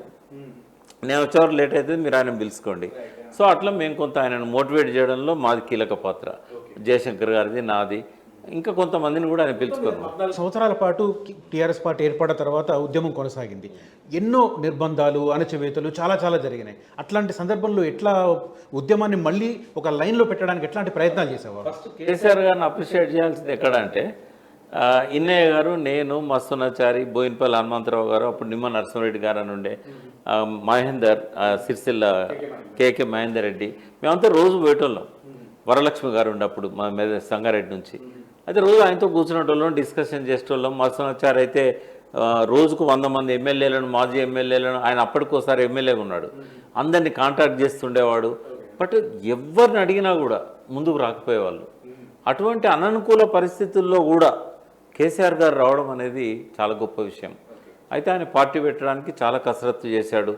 నేను వచ్చేవారు లేట్ అవుతుంది, మీరు ఆయన పిలుచుకోండి. సో అట్లా మేము కొంత ఆయనను మోటివేట్ చేయడంలో మాది కీలక పాత్ర, జయశంకర్ గారిది, నాది, ఇంకా కొంతమందిని కూడా ఆయన పిలుచుకున్నాం. 14 సంవత్సరాల పాటు టీఆర్ఎస్ పార్టీ ఏర్పడిన తర్వాత ఉద్యమం కొనసాగింది. ఎన్నో నిర్బంధాలు, అణచివేతలు చాలా చాలా జరిగినాయి. అట్లాంటి సందర్భంలో ఎట్లా ఉద్యమాన్ని మళ్ళీ ఒక లైన్లో పెట్టడానికి ఎట్లాంటి ప్రయత్నాలు చేసేవారు? కేసీఆర్ గారిని అప్రిషియేట్ చేయాల్సింది ఎక్కడ అంటే ఇన్నయ్య గారు, నేను, మస్తునాచారి, బోయినపల్లి హనుమంతరావు గారు, అప్పుడు నిమ్మ నరసింహారెడ్డి గారు అని ఉండే, మహేందర్, సిరిసిల్ల కేకే మహేందర్ రెడ్డి, మేమంతా రోజు పోయేటోళ్ళం. వరలక్ష్మి గారు ఉండే అప్పుడు మా మీద సంగారెడ్డి నుంచి. అయితే రోజు ఆయనతో కూర్చునేటోళ్ళం, డిస్కషన్ చేసేటోళ్ళం. మస్తునాచారి అయితే రోజుకు 100 మంది ఎమ్మెల్యేలను, మాజీ ఎమ్మెల్యేలను, ఆయన అప్పటికోసారి ఎమ్మెల్యేగా ఉన్నాడు, అందరినీ కాంటాక్ట్ చేస్తుండేవాడు. బట్ ఎవరిని అడిగినా కూడా ముందుకు రాకపోయేవాళ్ళు. అటువంటి అననుకూల పరిస్థితుల్లో కూడా కేసీఆర్ గారు రావడం అనేది చాలా గొప్ప విషయం. అయితే ఆయన పార్టీ పెట్టడానికి చాలా కసరత్తు చేశాడు.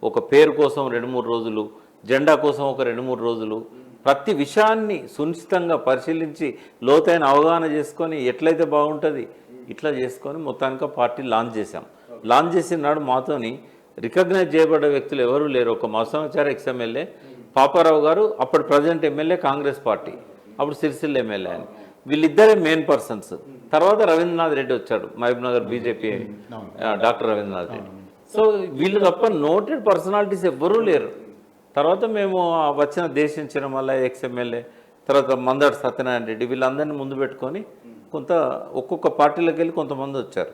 ఒక పేరు కోసం 2-3 రోజులు, జెండా కోసం ఒక 2-3 రోజులు, ప్రతి విషయాన్ని సునిశ్చితంగా పరిశీలించి లోతైన అవగాహన చేసుకొని ఎట్లయితే బాగుంటుంది ఇట్లా చేసుకొని మొత్తానికి పార్టీ లాంచ్ చేశాం. లాంచ్ చేసిన నాడు మాతోని రికగ్నైజ్ చేయబడ్డ వ్యక్తులు ఎవరూ లేరు. ఒక మసనాచారి ఎక్స్ఎమ్మెల్యే, పాపారావు గారు అప్పుడు ప్రజెంట్ ఎమ్మెల్యే కాంగ్రెస్ పార్టీ, అప్పుడు సిరిసిల్ల ఎమ్మెల్యే అని, వీళ్ళిద్దరే మెయిన్ పర్సన్స్. తర్వాత రవీంద్రనాథ్ రెడ్డి వచ్చాడు, Mahabubnagar BJP doctor Ravindranath Reddy. So వీళ్ళు తప్ప నోటెడ్ పర్సనాలిటీస్ ఎవ్వరూ లేరు. తర్వాత మేము వచ్చిన దేశం చిరమల్ల ఎక్స్ఎమ్మెల్యే, తర్వాత మందాడు సత్యనారాయణ రెడ్డి, వీళ్ళందరినీ ముందు పెట్టుకొని కొంత ఒక్కొక్క పార్టీలోకి వెళ్ళి కొంతమంది వచ్చారు.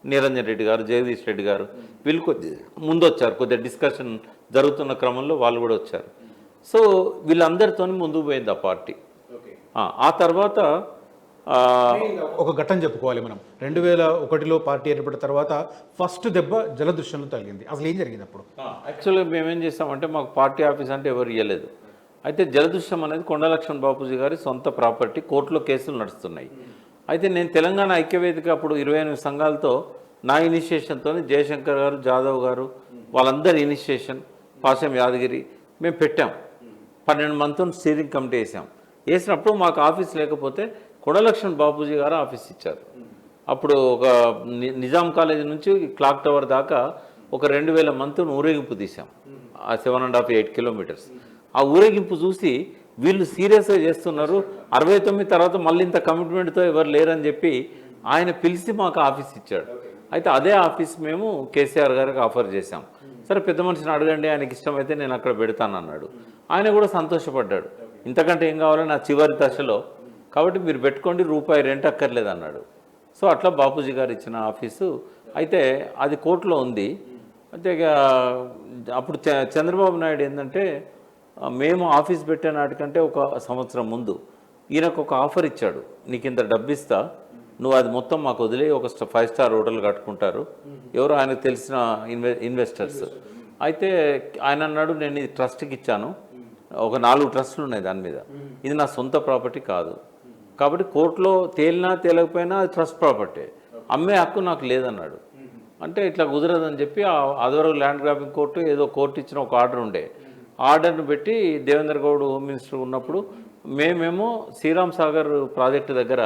నిరంజన్ రెడ్డి గారు, జగదీష్ రెడ్డి గారు, వీళ్ళు ముందు వచ్చారు. కొద్దిగా డిస్కషన్ జరుగుతున్న క్రమంలో వాళ్ళు కూడా వచ్చారు. సో వీళ్ళందరితో ముందుకు పోయింది ఆ పార్టీ. ఆ తర్వాత ఒక ఘట్టం చెప్పుకోవాలి మనం. 2001లో పార్టీ ఏర్పడిన తర్వాత ఫస్ట్ దెబ్బ జలదృశ్యంలో తగిలింది. అసలు ఏం జరిగింది అప్పుడు? యాక్చువల్గా మేమేం చేస్తామంటే మాకు పార్టీ ఆఫీస్ అంటే ఎవరు ఇవ్వలేదు. అయితే జలదృశ్యం అనేది కొండలక్ష్మణ్ బాపూజీ గారి సొంత ప్రాపర్టీ, కోర్టులో కేసులు నడుస్తున్నాయి. అయితే నేను తెలంగాణ ఐక్యవేదిక అప్పుడు 28 సంఘాలతో నా ఇనిషియేషన్తో జయశంకర్ గారు, జాదవ్ గారు, వాళ్ళందరి ఇనిషియేషన్, పాశం యాదగిరి మేము పెట్టాం. 12 మందితో స్టీరింగ్ కమిటీ వేసినప్పుడు మాకు ఆఫీస్ లేకపోతే కొండలక్ష్మణ్ బాపూజీ గారు ఆఫీస్ ఇచ్చారు. అప్పుడు ఒక నిజాం కాలేజీ నుంచి క్లాక్ టవర్ దాకా ఒక 2000 మందితో ఊరేగింపు తీసాం, 7.5-8 కిలోమీటర్స్. ఆ ఊరేగింపు చూసి వీళ్ళు సీరియస్గా చేస్తున్నారు, 69 తర్వాత మళ్ళీ ఇంత కమిట్మెంట్తో ఎవరు లేరని చెప్పి ఆయన పిలిచి మాకు ఆఫీస్ ఇచ్చాడు. అయితే అదే ఆఫీస్ మేము కేసీఆర్ గారికి ఆఫర్ చేశాం. సరే పెద్ద మనిషిని అడగండి, ఆయనకి ఇష్టమైతే నేను అక్కడ పెడతాను అన్నాడు. ఆయన కూడా సంతోషపడ్డాడు. ఇంతకంటే ఏం కావాలో నా చివరి దశలో, కాబట్టి మీరు పెట్టుకోండి, రూపాయి రెంట్ అక్కర్లేదు అన్నాడు. సో అట్లా బాపూజీ గారు ఇచ్చిన ఆఫీసు. అయితే అది కోర్టులో ఉంది. అయితే అప్పుడు చంద్రబాబు నాయుడు ఏంటంటే మేము ఆఫీస్ పెట్టే నాటికంటే ఒక సంవత్సరం ముందు ఈయనకు ఒక ఆఫర్ ఇచ్చాడు, నీకు ఇంత డబ్బు ఇస్తా, నువ్వు అది మొత్తం మాకు వదిలే, ఒక 5 స్టార్ హోటల్ కట్టుకుంటారు ఎవరు ఆయనకు తెలిసిన ఇన్వెస్టర్స్. అయితే ఆయన అన్నాడు, నేను ఇది ట్రస్ట్కి ఇచ్చాను, ఒక 4 ట్రస్టులు ఉన్నాయి దాని మీద, ఇది నా సొంత ప్రాపర్టీ కాదు, కాబట్టి కోర్టులో తేలినా తేలకపోయినా అది ట్రస్ట్ ప్రాపర్టీ, అమ్మే హక్కు నాకు లేదన్నాడు. అంటే ఇట్లా కుదరదని చెప్పి అదివరకు ల్యాండ్ గ్రాబింగ్ కోర్టు ఏదో కోర్టు ఇచ్చిన ఒక ఆర్డర్ ఉండే, ఆర్డర్ను పెట్టి దేవేంద్ర గౌడ్ హోమ్ మినిస్టర్ ఉన్నప్పుడు మేమేమో శ్రీరామ్ సాగర్ ప్రాజెక్టు దగ్గర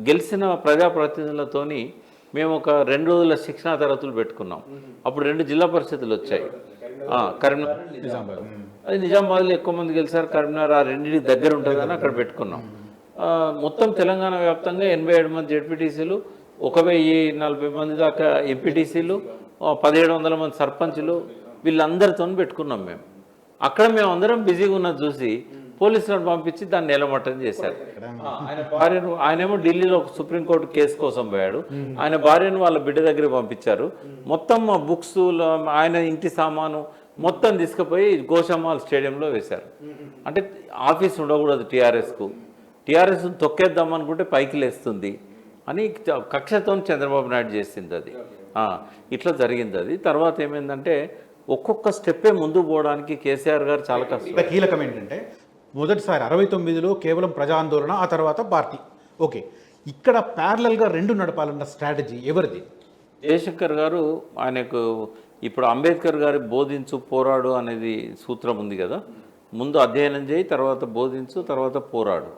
గెలిచిన ప్రజాప్రతినిధులతోని మేము ఒక 2 రోజుల శిక్షణా తరగతులు పెట్టుకున్నాం. అప్పుడు 2 జిల్లా పరిషత్తులు వచ్చాయి, కరీంనగర్, నిజామాబాద్. అది నిజామాబాద్లో ఎక్కువ మంది గెలిచారు, కరీంనగర్ ఆ రెండింటి దగ్గర ఉంటుందని అక్కడ పెట్టుకున్నాం. మొత్తం తెలంగాణ వ్యాప్తంగా 87 మంది జెడ్పీటీసీలు, 1040 మంది దాకా ఎంపీటీసీలు, 1700 మంది సర్పంచులు, వీళ్ళందరితో పెట్టుకున్నాం మేము. అక్కడ మేము అందరం బిజీగా ఉన్నది చూసి పోలీసులను పంపించి దాన్ని నిలమట్టం చేశారు. ఆయన భార్యను, ఆయనేమో ఢిల్లీలో సుప్రీంకోర్టు కేసు కోసం పోయాడు, ఆయన భార్యను వాళ్ళ బిడ్డ దగ్గర పంపించారు. మొత్తం బుక్స్, ఆయన ఇంటి సామాను మొత్తం తీసుకుపోయి గోషామాల్ స్టేడియంలో వేశారు. అంటే ఆఫీస్ ఉండకూడదు టీఆర్ఎస్ తొక్కేద్దాం అనుకుంటే పైకి లేస్తుంది అని కక్షతో చంద్రబాబు నాయుడు చేసింది అది. ఇట్లా జరిగింది అది. తర్వాత ఏమైందంటే ఒక్కొక్క స్టెప్పే ముందు పోవడానికి కేసీఆర్ గారు చాలా కష్టం. కీలకం ఏంటంటే మొదటిసారి 69లో కేవలం ప్రజా ఆందోళన, ఆ తర్వాత పార్టీ. ఓకే, ఇక్కడ ప్యారలల్గా రెండు నడపాలన్న స్ట్రాటజీ ఎవరిది? జయశంకర్ గారు ఆయనకు ఇప్పుడు అంబేద్కర్ గారి బోధించు పోరాడు అనేది సూత్రం ఉంది కదా, ముందు అధ్యయనం చేయి, తర్వాత బోధించు, తర్వాత పోరాడు.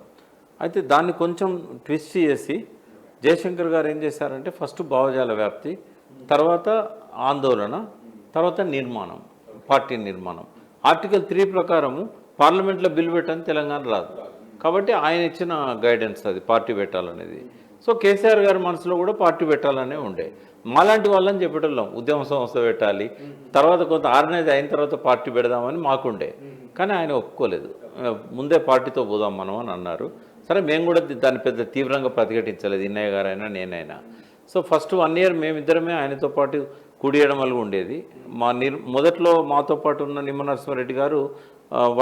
అయితే దాన్ని కొంచెం ట్విస్ట్ చేసి జయశంకర్ గారు ఏం చేశారంటే ఫస్ట్ భావజాల వ్యాప్తి, తర్వాత ఆందోళన, తర్వాత నిర్మాణం, పార్టీ నిర్మాణం. ఆర్టికల్ 3 ప్రకారము పార్లమెంట్లో బిల్ పెట్టని తెలంగాణ రాదు కాబట్టి ఆయన ఇచ్చిన గైడెన్స్ అది పార్టీ పెట్టాలనేది. సో కేసీఆర్ గారి మనసులో కూడా పార్టీ పెట్టాలనే ఉండే. మాలాంటి వాళ్ళని చెప్పేటోళ్ళం ఉద్యమ సంస్థ పెట్టాలి, తర్వాత కొంత ఆర్గనైజ్ అయిన తర్వాత పార్టీ పెడదామని మాకుండే. కానీ ఆయన ఒప్పుకోలేదు, ముందే పార్టీతో పోదాం మనం అని అన్నారు. సరే, మేము కూడా దాన్ని పెద్ద తీవ్రంగా ప్రతిఘటించలేదు, ఇన్నయ్య గారైనా నేనైనా. సో ఫస్ట్ 1 year మేమిద్దరమే ఆయనతో పాటు కుడియడమలుగా ఉండేది. మొదట్లో మాతో పాటు ఉన్న నిమ్మ నరసింహారెడ్డి గారు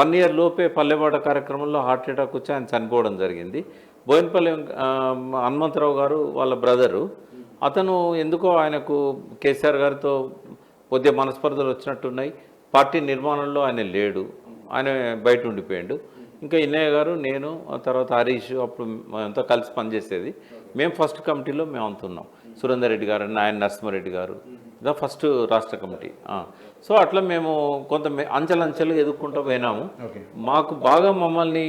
1 year లోపే పల్లెబాట కార్యక్రమంలో హార్ట్ అటాక్ వచ్చి ఆయన చనిపోవడం జరిగింది. బోయినపల్లి హనుమంతరావు గారు వాళ్ళ బ్రదరు, అతను ఎందుకో ఆయనకు కేసీఆర్ గారితో కొద్దిగా మనస్పర్ధలు వచ్చినట్టున్నాయి. పార్టీ నిర్మాణంలో ఆయన లేడు, ఆయన బయట ఉండిపోయాడు. ఇంకా ఇన్నయ్య గారు, నేను, తర్వాత హరీష్, అప్పుడు అంతా కలిసి పనిచేసేది. మేము ఫస్ట్ కమిటీలో మేము అంతున్నాం. సురేందర్ రెడ్డి గారు, నాయన నరసింహారెడ్డి గారు, ఇదా ఫస్ట్ రాష్ట్ర కమిటీ. సో అట్లా మేము కొంత అంచెలంచెలు ఎదుర్కొంటూ పోయినాము. మాకు బాగా మమ్మల్ని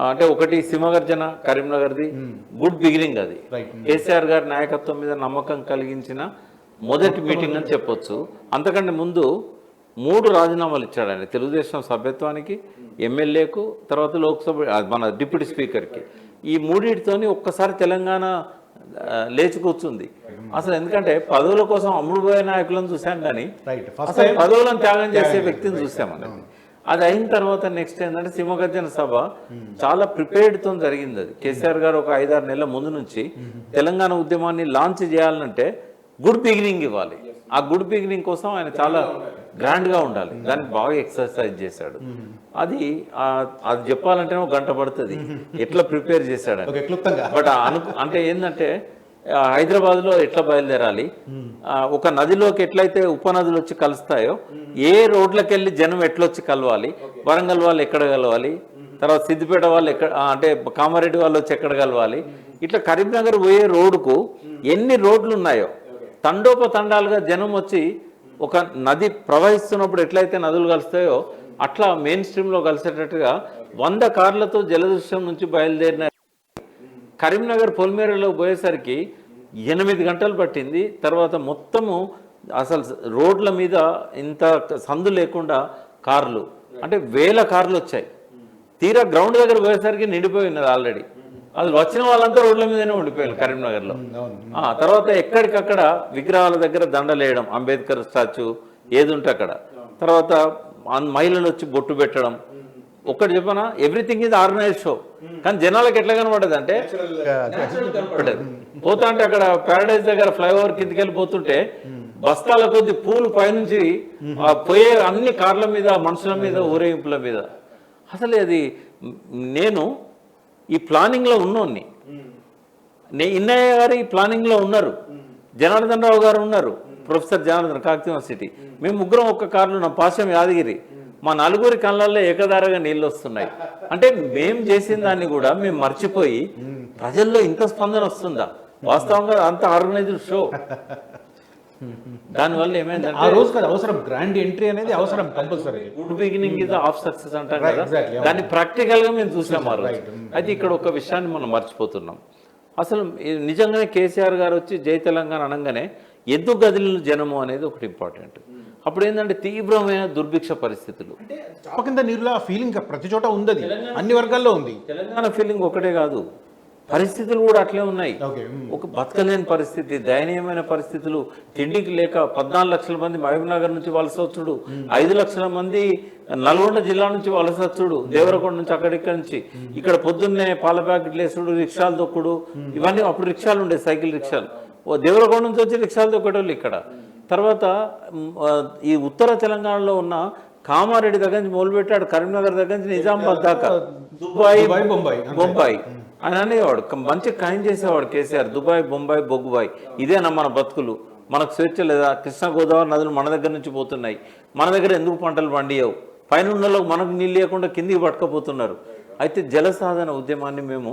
అంటే ఒకటి సింహగర్జన కరీంనగర్ది గుడ్ బిగినింగ్, అది కేసీఆర్ గారి నాయకత్వం మీద నమ్మకం కలిగించిన మొదటి మీటింగ్ అని చెప్పొచ్చు. అంతకంటే ముందు 3 రాజీనామాలు ఇచ్చాడు ఆయన, తెలుగుదేశం సభ్యత్వానికి, ఎమ్మెల్యేకు, తర్వాత లోక్సభ మన డిప్యూటీ స్పీకర్కి. ఈ మూడింటితోని ఒక్కసారి తెలంగాణ లేచి కూర్చుంది అసలు. ఎందుకంటే పదవుల కోసం అమ్ముడుపోయే నాయకులను చూసాం కానీ అసలు పదవులను త్యాగం చేసే వ్యక్తిని చూసామని. అది అయిన తర్వాత నెక్స్ట్ ఏంటంటే సింహగర్జన సభ చాలా ప్రిపేర్డ్తో జరిగింది. అది కేసీఆర్ గారు ఒక 5-6 నెలల ముందు నుంచి తెలంగాణ ఉద్యమాన్ని లాంచ్ చేయాలంటే గుడ్ బిగినింగ్ ఇవ్వాలి. ఆ గుడ్ బిగినింగ్ కోసం ఆయన చాలా గ్రాండ్గా ఉండాలి, దానికి బాగా ఎక్సర్సైజ్ చేశాడు. అది చెప్పాలంటే ఒక గంట పడుతుంది ఎట్లా ప్రిపేర్ చేశాడు. బట్ అంటే ఏంటంటే హైదరాబాద్లో ఎట్లా బయలుదేరాలి, ఒక నదిలోకి ఎట్లయితే ఉపనదులు వచ్చి కలుస్తాయో ఏ రోడ్లకు వెళ్ళి జనం ఎట్లొచ్చి కలవాలి, వరంగల్ వాళ్ళు ఎక్కడ కలవాలి, తర్వాత సిద్దిపేట వాళ్ళు ఎక్కడ, అంటే కామారెడ్డి వాళ్ళు వచ్చి ఎక్కడ కలవాలి, ఇట్లా కరీంనగర్ పోయే రోడ్డుకు ఎన్ని రోడ్లు ఉన్నాయో తండోపతండాలుగా జనం వచ్చి ఒక నది ప్రవహిస్తున్నప్పుడు ఎట్లయితే నదులు కలుస్తాయో అట్లా మెయిన్ స్ట్రీమ్లో కలిసేటట్టుగా 100 కార్లతో జలదృశ్యం నుంచి బయలుదేరిన కరీంనగర్ పొలిమేరలో పోయేసరికి 8 గంటలు పట్టింది. తర్వాత మొత్తము అసలు రోడ్ల మీద ఇంత సందు లేకుండా కార్లు, అంటే 1000 కార్లు వచ్చాయి. తీరా గ్రౌండ్ దగ్గర పోయేసరికి నిండిపోయి ఉన్నది ఆల్రెడీ. అది వచ్చిన వాళ్ళంతా రోడ్ల మీదనే ఉండిపోయారు కరీంనగర్లో. తర్వాత ఎక్కడికక్కడ విగ్రహాల దగ్గర దండలేయడం, అంబేద్కర్ స్టాచ్యూ ఏది ఉంటే అక్కడ. తర్వాత మహిళలు వచ్చి బొట్టు పెట్టడం. ఒక్కటి చెప్పనా, ఎవ్రీథింగ్ ఇది ఆర్గనైజ్ షో. కానీ జనాలకు ఎట్లా కనబడదు అంటే కనపడదు. పోతా అంటే అక్కడ ప్యారడైజ్ దగ్గర ఫ్లైఓవర్ కిందకి వెళ్ళిపోతుంటే బస్తాల కొద్ది పూలు పైనుంచి పోయే అన్ని కార్ల మీద, మనుషుల మీద, ఊరేగింపుల మీద. అసలు అది నేను ఈ ప్లానింగ్లో ఉన్నోన్ని, ఇన్నయ్య గారు ఈ ప్లానింగ్లో ఉన్నారు, జనార్దన్ రావు గారు ఉన్నారు, ప్రొఫెసర్ జనార్దన్ కాకతీయ యూనివర్సిటీ. మేము ముగ్గురం ఒక్క కారులో నా పాశం యాదగిరి, మా 4 కళ్ళల్లో ఏకధారగా నీళ్ళు వస్తున్నాయి. అంటే మేము చేసిన దాన్ని కూడా మేము మర్చిపోయి ప్రజల్లో ఇంత స్పందన వస్తుందా? వాస్తవంగా అంత ఆర్గనైజ్డ్ షో. దానివల్ల ఏమైందంటే ఆ రోజు కదా అవసరం, గ్రాండ్ ఎంట్రీ అనేది అవసరం compulsory. Good beginning is half success అంటారు కదా, దాన్ని ప్రాక్టికల్ గా మేము చూసాం ఆ రోజు. అయితే ఇక్కడ ఒక విషయాన్ని మనం మర్చిపోతున్నాం. అసలు నిజంగానే కేసీఆర్ గారు వచ్చి జై తెలంగాణ అనగానే ఎద్దు గదిలిన జనము అనేది ఒకటి ఇంపార్టెంట్. అప్పుడు ఏంటంటే తీవ్రమైన దుర్భిక్ష పరిస్థితులు, కింద నీరులో ఫీలింగ్ ప్రతి చోట ఉంది, అన్ని వర్గాల్లో ఉంది. తెలంగాణ ఫీలింగ్ ఒకటే కాదు, పరిస్థితులు కూడా అట్లే ఉన్నాయి. ఒక బతకలేని పరిస్థితి, దయనీయమైన పరిస్థితులు, తిండికి లేక 14 లక్షల మంది మహబూబ్నగర్ నుంచి వలస వచ్చుడు, 5 లక్షల మంది నల్గొండ జిల్లా నుంచి వలస వచ్చుడు, దేవరకొండ నుంచి అక్కడిక్కడి నుంచి. ఇక్కడ పొద్దున్నే పాల ప్యాకెట్లు వేసుడు, రిక్షాలు తొక్కుడు, ఇవన్నీ. అప్పుడు రిక్షాలు ఉండే, సైకిల్ రిక్షాలు. దేవరకొండ నుంచి వచ్చి రిక్షాలు తొక్కటోళ్ళు ఇక్కడ. తర్వాత ఈ ఉత్తర తెలంగాణలో ఉన్న కామారెడ్డి దగ్గర నుంచి మొదలుపెట్టాడు, కరీంనగర్ దగ్గర నుంచి నిజామాబాద్ దాకా, దుబాయ్ బొంబాయి అని అనేవాడు. మంచి ఖాయం చేసేవాడు కేసీఆర్. దుబాయ్ బొంబాయి బొగ్గుబాయి ఇదేనా మన బతుకులు, మనకు స్వేచ్ఛ లేదా, కృష్ణా గోదావరి నదులు మన దగ్గర నుంచి పోతున్నాయి, మన దగ్గర ఎందుకు పంటలు పండియవు, పైన ఉన్నలో మనకు నీళ్ళు లేకుండా కిందికి పట్టుకపోతున్నారు. అయితే జలసాధన ఉద్యమాన్ని మేము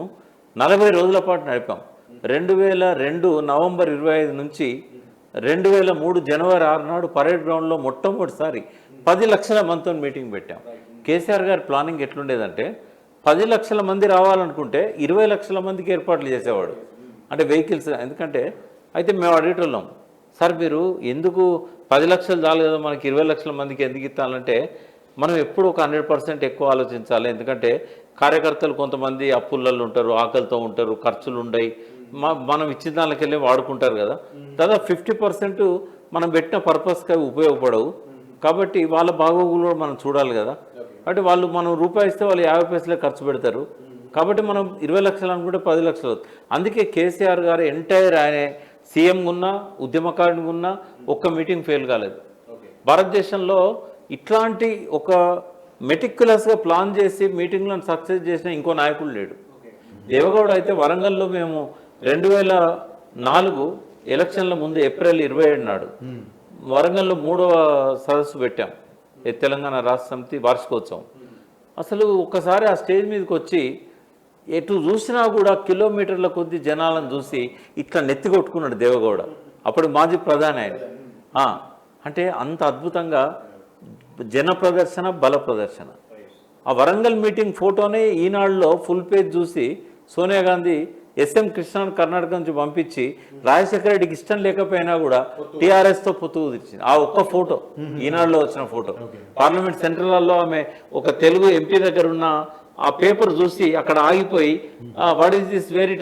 40 రోజుల పాటు నడిపాం. 2002 నవంబర్ 25 నుంచి 2003 జనవరి 6 నాడు పరేడ్ గ్రౌండ్లో మొట్టమొదటిసారి 10 లక్షల మందితో మీటింగ్ పెట్టాం. కేసీఆర్ గారి ప్లానింగ్ ఎట్లుండేదంటే 10 లక్షల మంది రావాలనుకుంటే 20 లక్షల మందికి ఏర్పాట్లు చేసేవాడు, అంటే వెహికల్స్. ఎందుకంటే అయితే మేము అడిగేటోళ్ళం, సార్ మీరు ఎందుకు 10 లక్షలు చాలు కదా మనకి 20 లక్షల మందికి ఎందుకు ఇస్తానంటే, మనం ఎప్పుడు ఒక 100% ఎక్కువ ఆలోచించాలి. ఎందుకంటే కార్యకర్తలు కొంతమంది అప్పులలో ఉంటారు, ఆకలితో ఉంటారు, ఖర్చులు ఉండయి, మనం ఇచ్చిన దానికి వెళ్ళి వాడుకుంటారు కదా. దాదాపు 50% మనం పెట్టిన పర్పస్కి అవి ఉపయోగపడవు. కాబట్టి వాళ్ళ బాగోగులు కూడా మనం చూడాలి కదా. అంటే వాళ్ళు మనం రూపాయి ఇస్తే వాళ్ళు 50 పైసలే ఖర్చు పెడతారు. కాబట్టి మనం 20 లక్షలు అనుకుంటే 10 లక్షలు అవుతుంది. అందుకే కేసీఆర్ గారు ఎంటైర్ ఆయన సీఎం ఉన్నా ఉద్యమకారుడు ఉన్నా ఒక్క మీటింగ్ ఫెయిల్ కాలేదు. భారతదేశంలో ఇట్లాంటి ఒక మెటిక్యులస్గా ప్లాన్ చేసి మీటింగ్లను సక్సెస్ చేసిన ఇంకో నాయకుడు లేడు. దేవగౌడ అయితే వరంగల్లో మేము 2004 ఎలక్షన్ల ముందు ఏప్రిల్ 27 నాడు వరంగల్లో 3వ సదస్సు పెట్టాం, తెలంగాణ రాష్ట్ర సమితి వార్షికోత్సవం. అసలు ఒక్కసారి ఆ స్టేజ్ మీదకి వచ్చి ఎటు చూసినా కూడా కిలోమీటర్ల కొద్ది జనాలను చూసి ఇట్లా నెత్తి కొట్టుకున్నాడు దేవగౌడ, అప్పుడు మాజీ ప్రధాని ఆయన. అంటే అంత అద్భుతంగా జన ప్రదర్శన, బల ప్రదర్శన. ఆ వరంగల్ మీటింగ్ ఫోటోనే ఈనాడులో ఫుల్ పేజ్ చూసి సోనియా గాంధీ ఎస్ఎం కృష్ణన్ కర్ణాటక నుంచి పంపించి రాజశేఖర రెడ్డికి ఇష్టం లేకపోయినా కూడా టీఆర్ఎస్తో పొత్తు కుదిర్చింది. ఆ ఒక్క ఫోటో ఈనాడులో వచ్చిన ఫోటో. పార్లమెంట్ సెంట్రల్లో ఆమె ఒక తెలుగు ఎంపీ దగ్గర ఉన్న ఆ పేపర్ చూసి అక్కడ ఆగిపోయి what is this very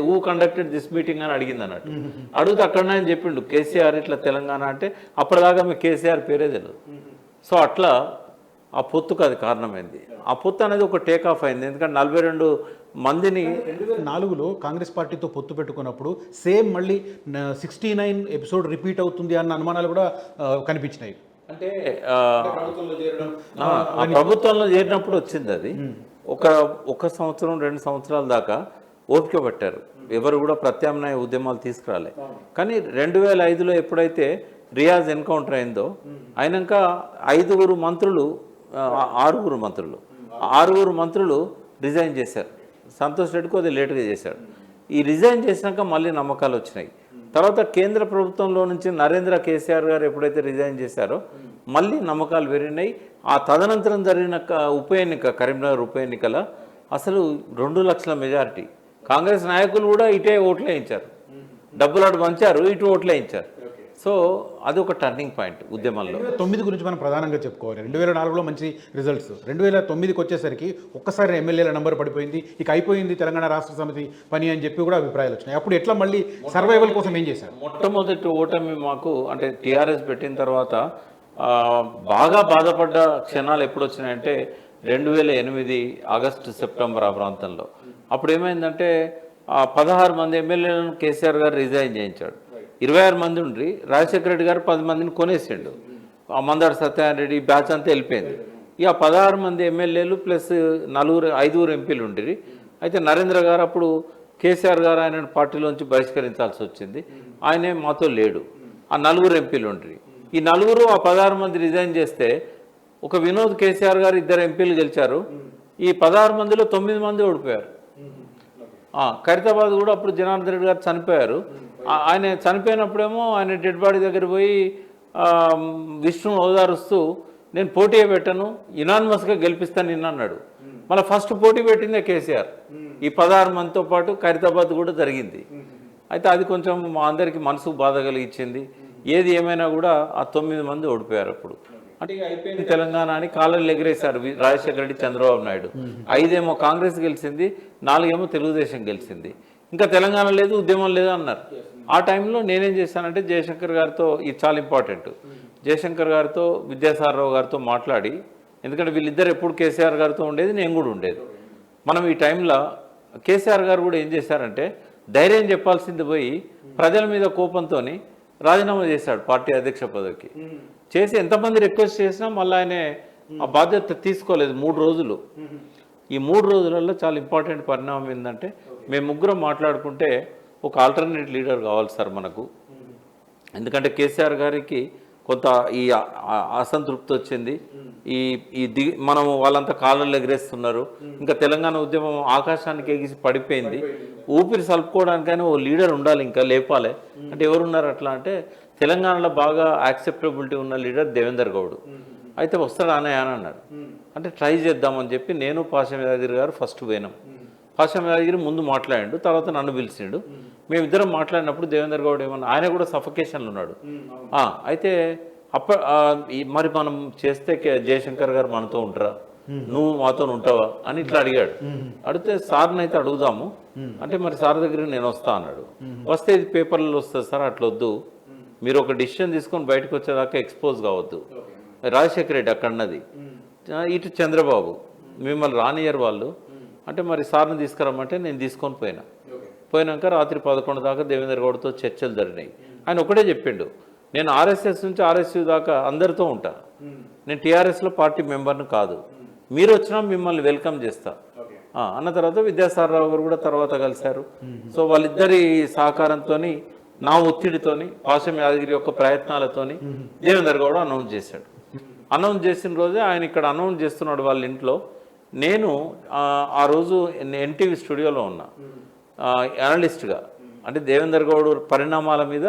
who conducted this meeting అని అడిగింది అన్నట్టు. అడిగితే అక్కడనే ఆయన చెప్పిండు కేసీఆర్ ఇట్లా తెలంగాణ అంటే, అప్పటిదాకా మీకు కేసీఆర్ పేరే తెలియదు. సో అట్లా ఆ పొత్తుకు అది కారణమైంది. ఆ పొత్తు అనేది ఒక టేక్ ఆఫ్ అయింది. ఎందుకంటే 42 మందిని 2004లో కాంగ్రెస్ పార్టీతో పొత్తు పెట్టుకున్నప్పుడు సేమ్ మళ్ళీ 69 ఎపిసోడ్ రిపీట్ అవుతుంది అన్న అనుమానాలు కూడా కనిపించినాయి. అంటే ప్రభుత్వంలో చేరినప్పుడు వచ్చింది అది. ఒక సంవత్సరం 2 సంవత్సరాల దాకా ఓపిక పట్టారు, ఎవరు కూడా ప్రత్యామ్నాయ ఉద్యమాలు తీసుకురాలే. కానీ 2005లో ఎప్పుడైతే రియాజ్ ఎన్కౌంటర్ అయిందో అయినాక 6 మంత్రులు రిజైన్ చేశారు. సంతోష్ రెడ్డికి అది లేటుగా చేశాడు. ఈ రిజైన్ చేసినాక మళ్ళీ నమ్మకాలు వచ్చినాయి. తర్వాత కేంద్ర ప్రభుత్వంలో నుంచి నరేంద్ర కేసీఆర్ గారు ఎప్పుడైతే రిజైన్ చేశారో మళ్ళీ నమ్మకాలు పెరిగినాయి. ఆ తదనంతరం జరిగిన ఉప ఎన్నిక, కరీంనగర్ ఉప ఎన్నికల అసలు 2 లక్షల మెజారిటీ. కాంగ్రెస్ నాయకులు కూడా ఇటే ఓట్లు వేయించారు, డబ్బులు అటు పంచారు, ఇటు ఓట్లు వేయించారు. సో అది ఒక టర్నింగ్ పాయింట్ ఉద్యమంలో. 2009 గురించి మనం ప్రధానంగా చెప్పుకోవాలి. 2004లో మంచి రిజల్ట్స్, 2009కి వచ్చేసరికి ఒక్కసారి ఎమ్మెల్యేల నెంబర్ పడిపోయింది, ఇక అయిపోయింది తెలంగాణ రాష్ట్ర సమితి పని అని చెప్పి కూడా అభిప్రాయాలు వచ్చినాయి. అప్పుడు ఎట్లా మళ్ళీ సర్వైవల్ కోసం ఏం చేశారు? మొట్టమొదటి ఓటమి మాకు అంటే టీఆర్ఎస్ పెట్టిన తర్వాత బాగా బాధపడ్డ క్షణాలు ఎప్పుడు వచ్చినాయంటే 2008 ఆగస్టు సెప్టెంబర్ ఆ ప్రాంతంలో. అప్పుడు ఏమైందంటే 16 మంది ఎమ్మెల్యేలను కేసీఆర్ గారు రిజైన్ చేయించాడు. 26 మంది ఉండి రాజశేఖర రెడ్డి గారు 10 మందిని కొనేసిండు. ఆ మందాడు సత్యనారాయణ రెడ్డి బ్యాచ్ అంతా వెళ్ళిపోయింది. ఇక 16 మంది ఎమ్మెల్యేలు ప్లస్ 5 ఎంపీలు ఉండిరి. అయితే నరేంద్ర గారు అప్పుడు కేసీఆర్ గారు ఆయన పార్టీలోంచి బహిష్కరించాల్సి వచ్చింది. ఆయనే మాతో లేడు. ఆ 4 ఎంపీలు ఉండిరి. ఈ 4 ఆ 16 మంది రిజైన్ చేస్తే ఒక వినోద్ కేసీఆర్ గారు 2 ఎంపీలు గెలిచారు. ఈ 16 మందిలో 9 మంది ఓడిపోయారు. ఖైరతాబాద్ కూడా అప్పుడు జనార్దన్ రెడ్డి గారు చనిపోయారు. ఆయన చనిపోయినప్పుడేమో ఆయన డెడ్ బాడీ దగ్గర పోయి విష్ణుని ఓదారుస్తూ నేను పోటీ పెట్టను, యునానిమస్గా గెలిపిస్తాను నిన్న అన్నాడు. మళ్ళీ ఫస్ట్ పోటీ పెట్టిందే కేసీఆర్. ఈ 16 మందితో పాటు ఖైరతాబాద్ కూడా జరిగింది. అయితే అది కొంచెం మా అందరికీ మనసుకు బాధ కలిగించింది. ఏది ఏమైనా కూడా ఆ 9 మంది ఓడిపోయారు. అప్పుడు అంటే అయిపోయింది తెలంగాణ అని కాళ్ళని ఎగిరేశారు రాజశేఖర రెడ్డి, చంద్రబాబు నాయుడు. 5 ఏమో కాంగ్రెస్ గెలిచింది, 4 ఏమో తెలుగుదేశం గెలిచింది. ఇంకా తెలంగాణ లేదు, ఉద్యమం లేదు అన్నారు. ఆ టైంలో నేనేం చేశానంటే జయశంకర్ గారితో, ఇది చాలా ఇంపార్టెంట్, జయశంకర్ గారితో విద్యాసాగరరావు గారితో మాట్లాడి, ఎందుకంటే వీళ్ళిద్దరు ఎప్పుడు కేసీఆర్ గారితో ఉండేది, నేను కూడా ఉండేది. మనం ఈ టైంలో కేసీఆర్ గారు కూడా ఏం చేశారంటే ధైర్యం చెప్పాల్సింది పోయి ప్రజల మీద కోపంతో రాజీనామా చేశాడు పార్టీ అధ్యక్ష పదవికి. చేసి ఎంతమంది రిక్వెస్ట్ చేసినా మళ్ళీ ఆయన ఆ బాధ్యత తీసుకోలేదు 3 రోజులు. ఈ 3 రోజులలో చాలా ఇంపార్టెంట్ పరిణామం ఏంటంటే మేము ముగ్గురం మాట్లాడుకుంటే ఒక ఆల్టర్నేట్ లీడర్ కావాలి సార్ మనకు. ఎందుకంటే కేసీఆర్ గారికి కొంత ఈ అసంతృప్తి వచ్చింది. మనము వాళ్ళంతా కాళ్ళల్లో ఎగరేస్తున్నారు. ఇంకా తెలంగాణ ఉద్యమం ఆకాశానికి ఎగిసి పడిపోయింది. ఊపిరి సలుపుకోవడానికైనా ఓ లీడర్ ఉండాలి, ఇంకా లేపాలి. అంటే ఎవరున్నారు అట్లా అంటే తెలంగాణలో బాగా యాక్సెప్టబిలిటీ ఉన్న లీడర్ దేవేందర్ గౌడ్. అయితే వస్తాడు అని అన్నాడు. అంటే ట్రై చేద్దామని చెప్పి నేను పాషం యాదగిరి గారు ఫస్ట్ పోయినాం. పాషం యాదగిరి ముందు మాట్లాడిండు, తర్వాత నన్ను పిలిచిండు. మేమిద్దరం మాట్లాడినప్పుడు దేవేందర్ గౌడ్ ఏమన్నా, ఆయన కూడా సఫకేషన్లో ఉన్నాడు. అయితే మరి మనం చేస్తే జయశంకర్ గారు మనతో ఉంటారా, నువ్వు మాతో ఉంటావా అని ఇట్లా అడిగాడు. అడిగితే సార్ని అయితే అడుగుదాము అంటే మరి సార్ దగ్గర నేను వస్తా అన్నాడు. వస్తే ఇది పేపర్లలో వస్తుంది సార్, అట్లా వద్దు, మీరు ఒక డిసిషన్ తీసుకొని బయటకు వచ్చేదాకా ఎక్స్పోజ్ కావద్దు. రాజశేఖర రెడ్డి అక్కడన్నది, ఇటు చంద్రబాబు మిమ్మల్ని రానియర్ వాళ్ళు. అంటే మరి సార్ని తీసుకురమ్మంటే నేను తీసుకొని పోయినాక రాత్రి 11 దాకా దేవేందర్ గౌడ్తో చర్చలు జరిగినాయి. ఆయన ఒకటే చెప్పిండు, నేను ఆర్ఎస్ఎస్ నుంచి ఆర్ఎస్యూ దాకా అందరితో ఉంటా, నేను టీఆర్ఎస్లో పార్టీ మెంబర్ని కాదు, మీరు వచ్చినా మిమ్మల్ని వెల్కమ్ చేస్తా అన్న తర్వాత విద్యాసాగర్ రావు గారు కూడా తర్వాత కలిశారు. సో వాళ్ళిద్దరి సహకారంతో, నా ఒత్తిడితోని, పాషం యాదగిరి యొక్క ప్రయత్నాలతోని దేవేందర్ గౌడ్ అనౌన్స్ చేశాడు. అనౌన్స్ చేసిన రోజే ఆయన ఇక్కడ అనౌన్స్ చేస్తున్నాడు వాళ్ళ ఇంట్లో. నేను ఆ రోజు ఎన్టీవీ స్టూడియోలో ఉన్నా అనలిస్ట్గా, అంటే దేవేందర్ గౌడ్ పరిణామాల మీద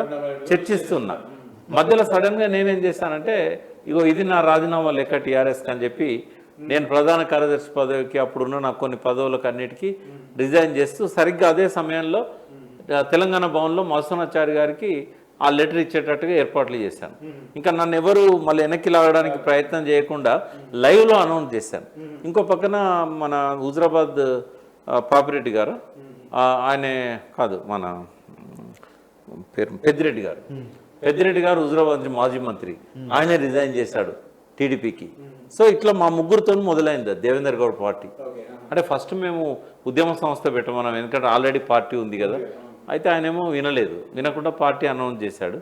చర్చిస్తున్నా. మధ్యలో సడన్గా నేనేం చేశానంటే, ఇగో ఇది నా రాజీనామా లెక్క టీఆర్ఎస్కి అని చెప్పి నేను ప్రధాన కార్యదర్శి పదవికి అప్పుడున్న నాకు కొన్ని పదవులకు అన్నిటికీ రిజైన్ చేస్తూ సరిగ్గా అదే సమయంలో తెలంగాణ భవన్లో మధుసూదనాచారి గారికి ఆ లెటర్ ఇచ్చేటట్టుగా ఏర్పాట్లు చేశాను. ఇంకా నన్ను ఎవరు మళ్ళీ వెనక్కి లాగడానికి ప్రయత్నం చేయకుండా లైవ్లో అనౌన్స్ చేశాను. ఇంకో పక్కన మన హుజరాబాద్ పాపిరెడ్డి గారు, ఆయనే కాదు మన పేరు పెద్దిరెడ్డి గారు హుజరాబాద్ మాజీ మంత్రి, ఆయనే రిజైన్ చేశాడు టీడీపీకి. సో ఇట్లా మా ముగ్గురితో మొదలైంది దేవేందర్ గౌడ్ పార్టీ. అంటే ఫస్ట్ మేము ఉద్యమ సంస్థ పెట్టమన్నాం, ఎందుకంటే ఆల్రెడీ పార్టీ ఉంది కదా. అయితే ఆయనేమో వినకుండా పార్టీ అనౌన్స్ చేశాడు.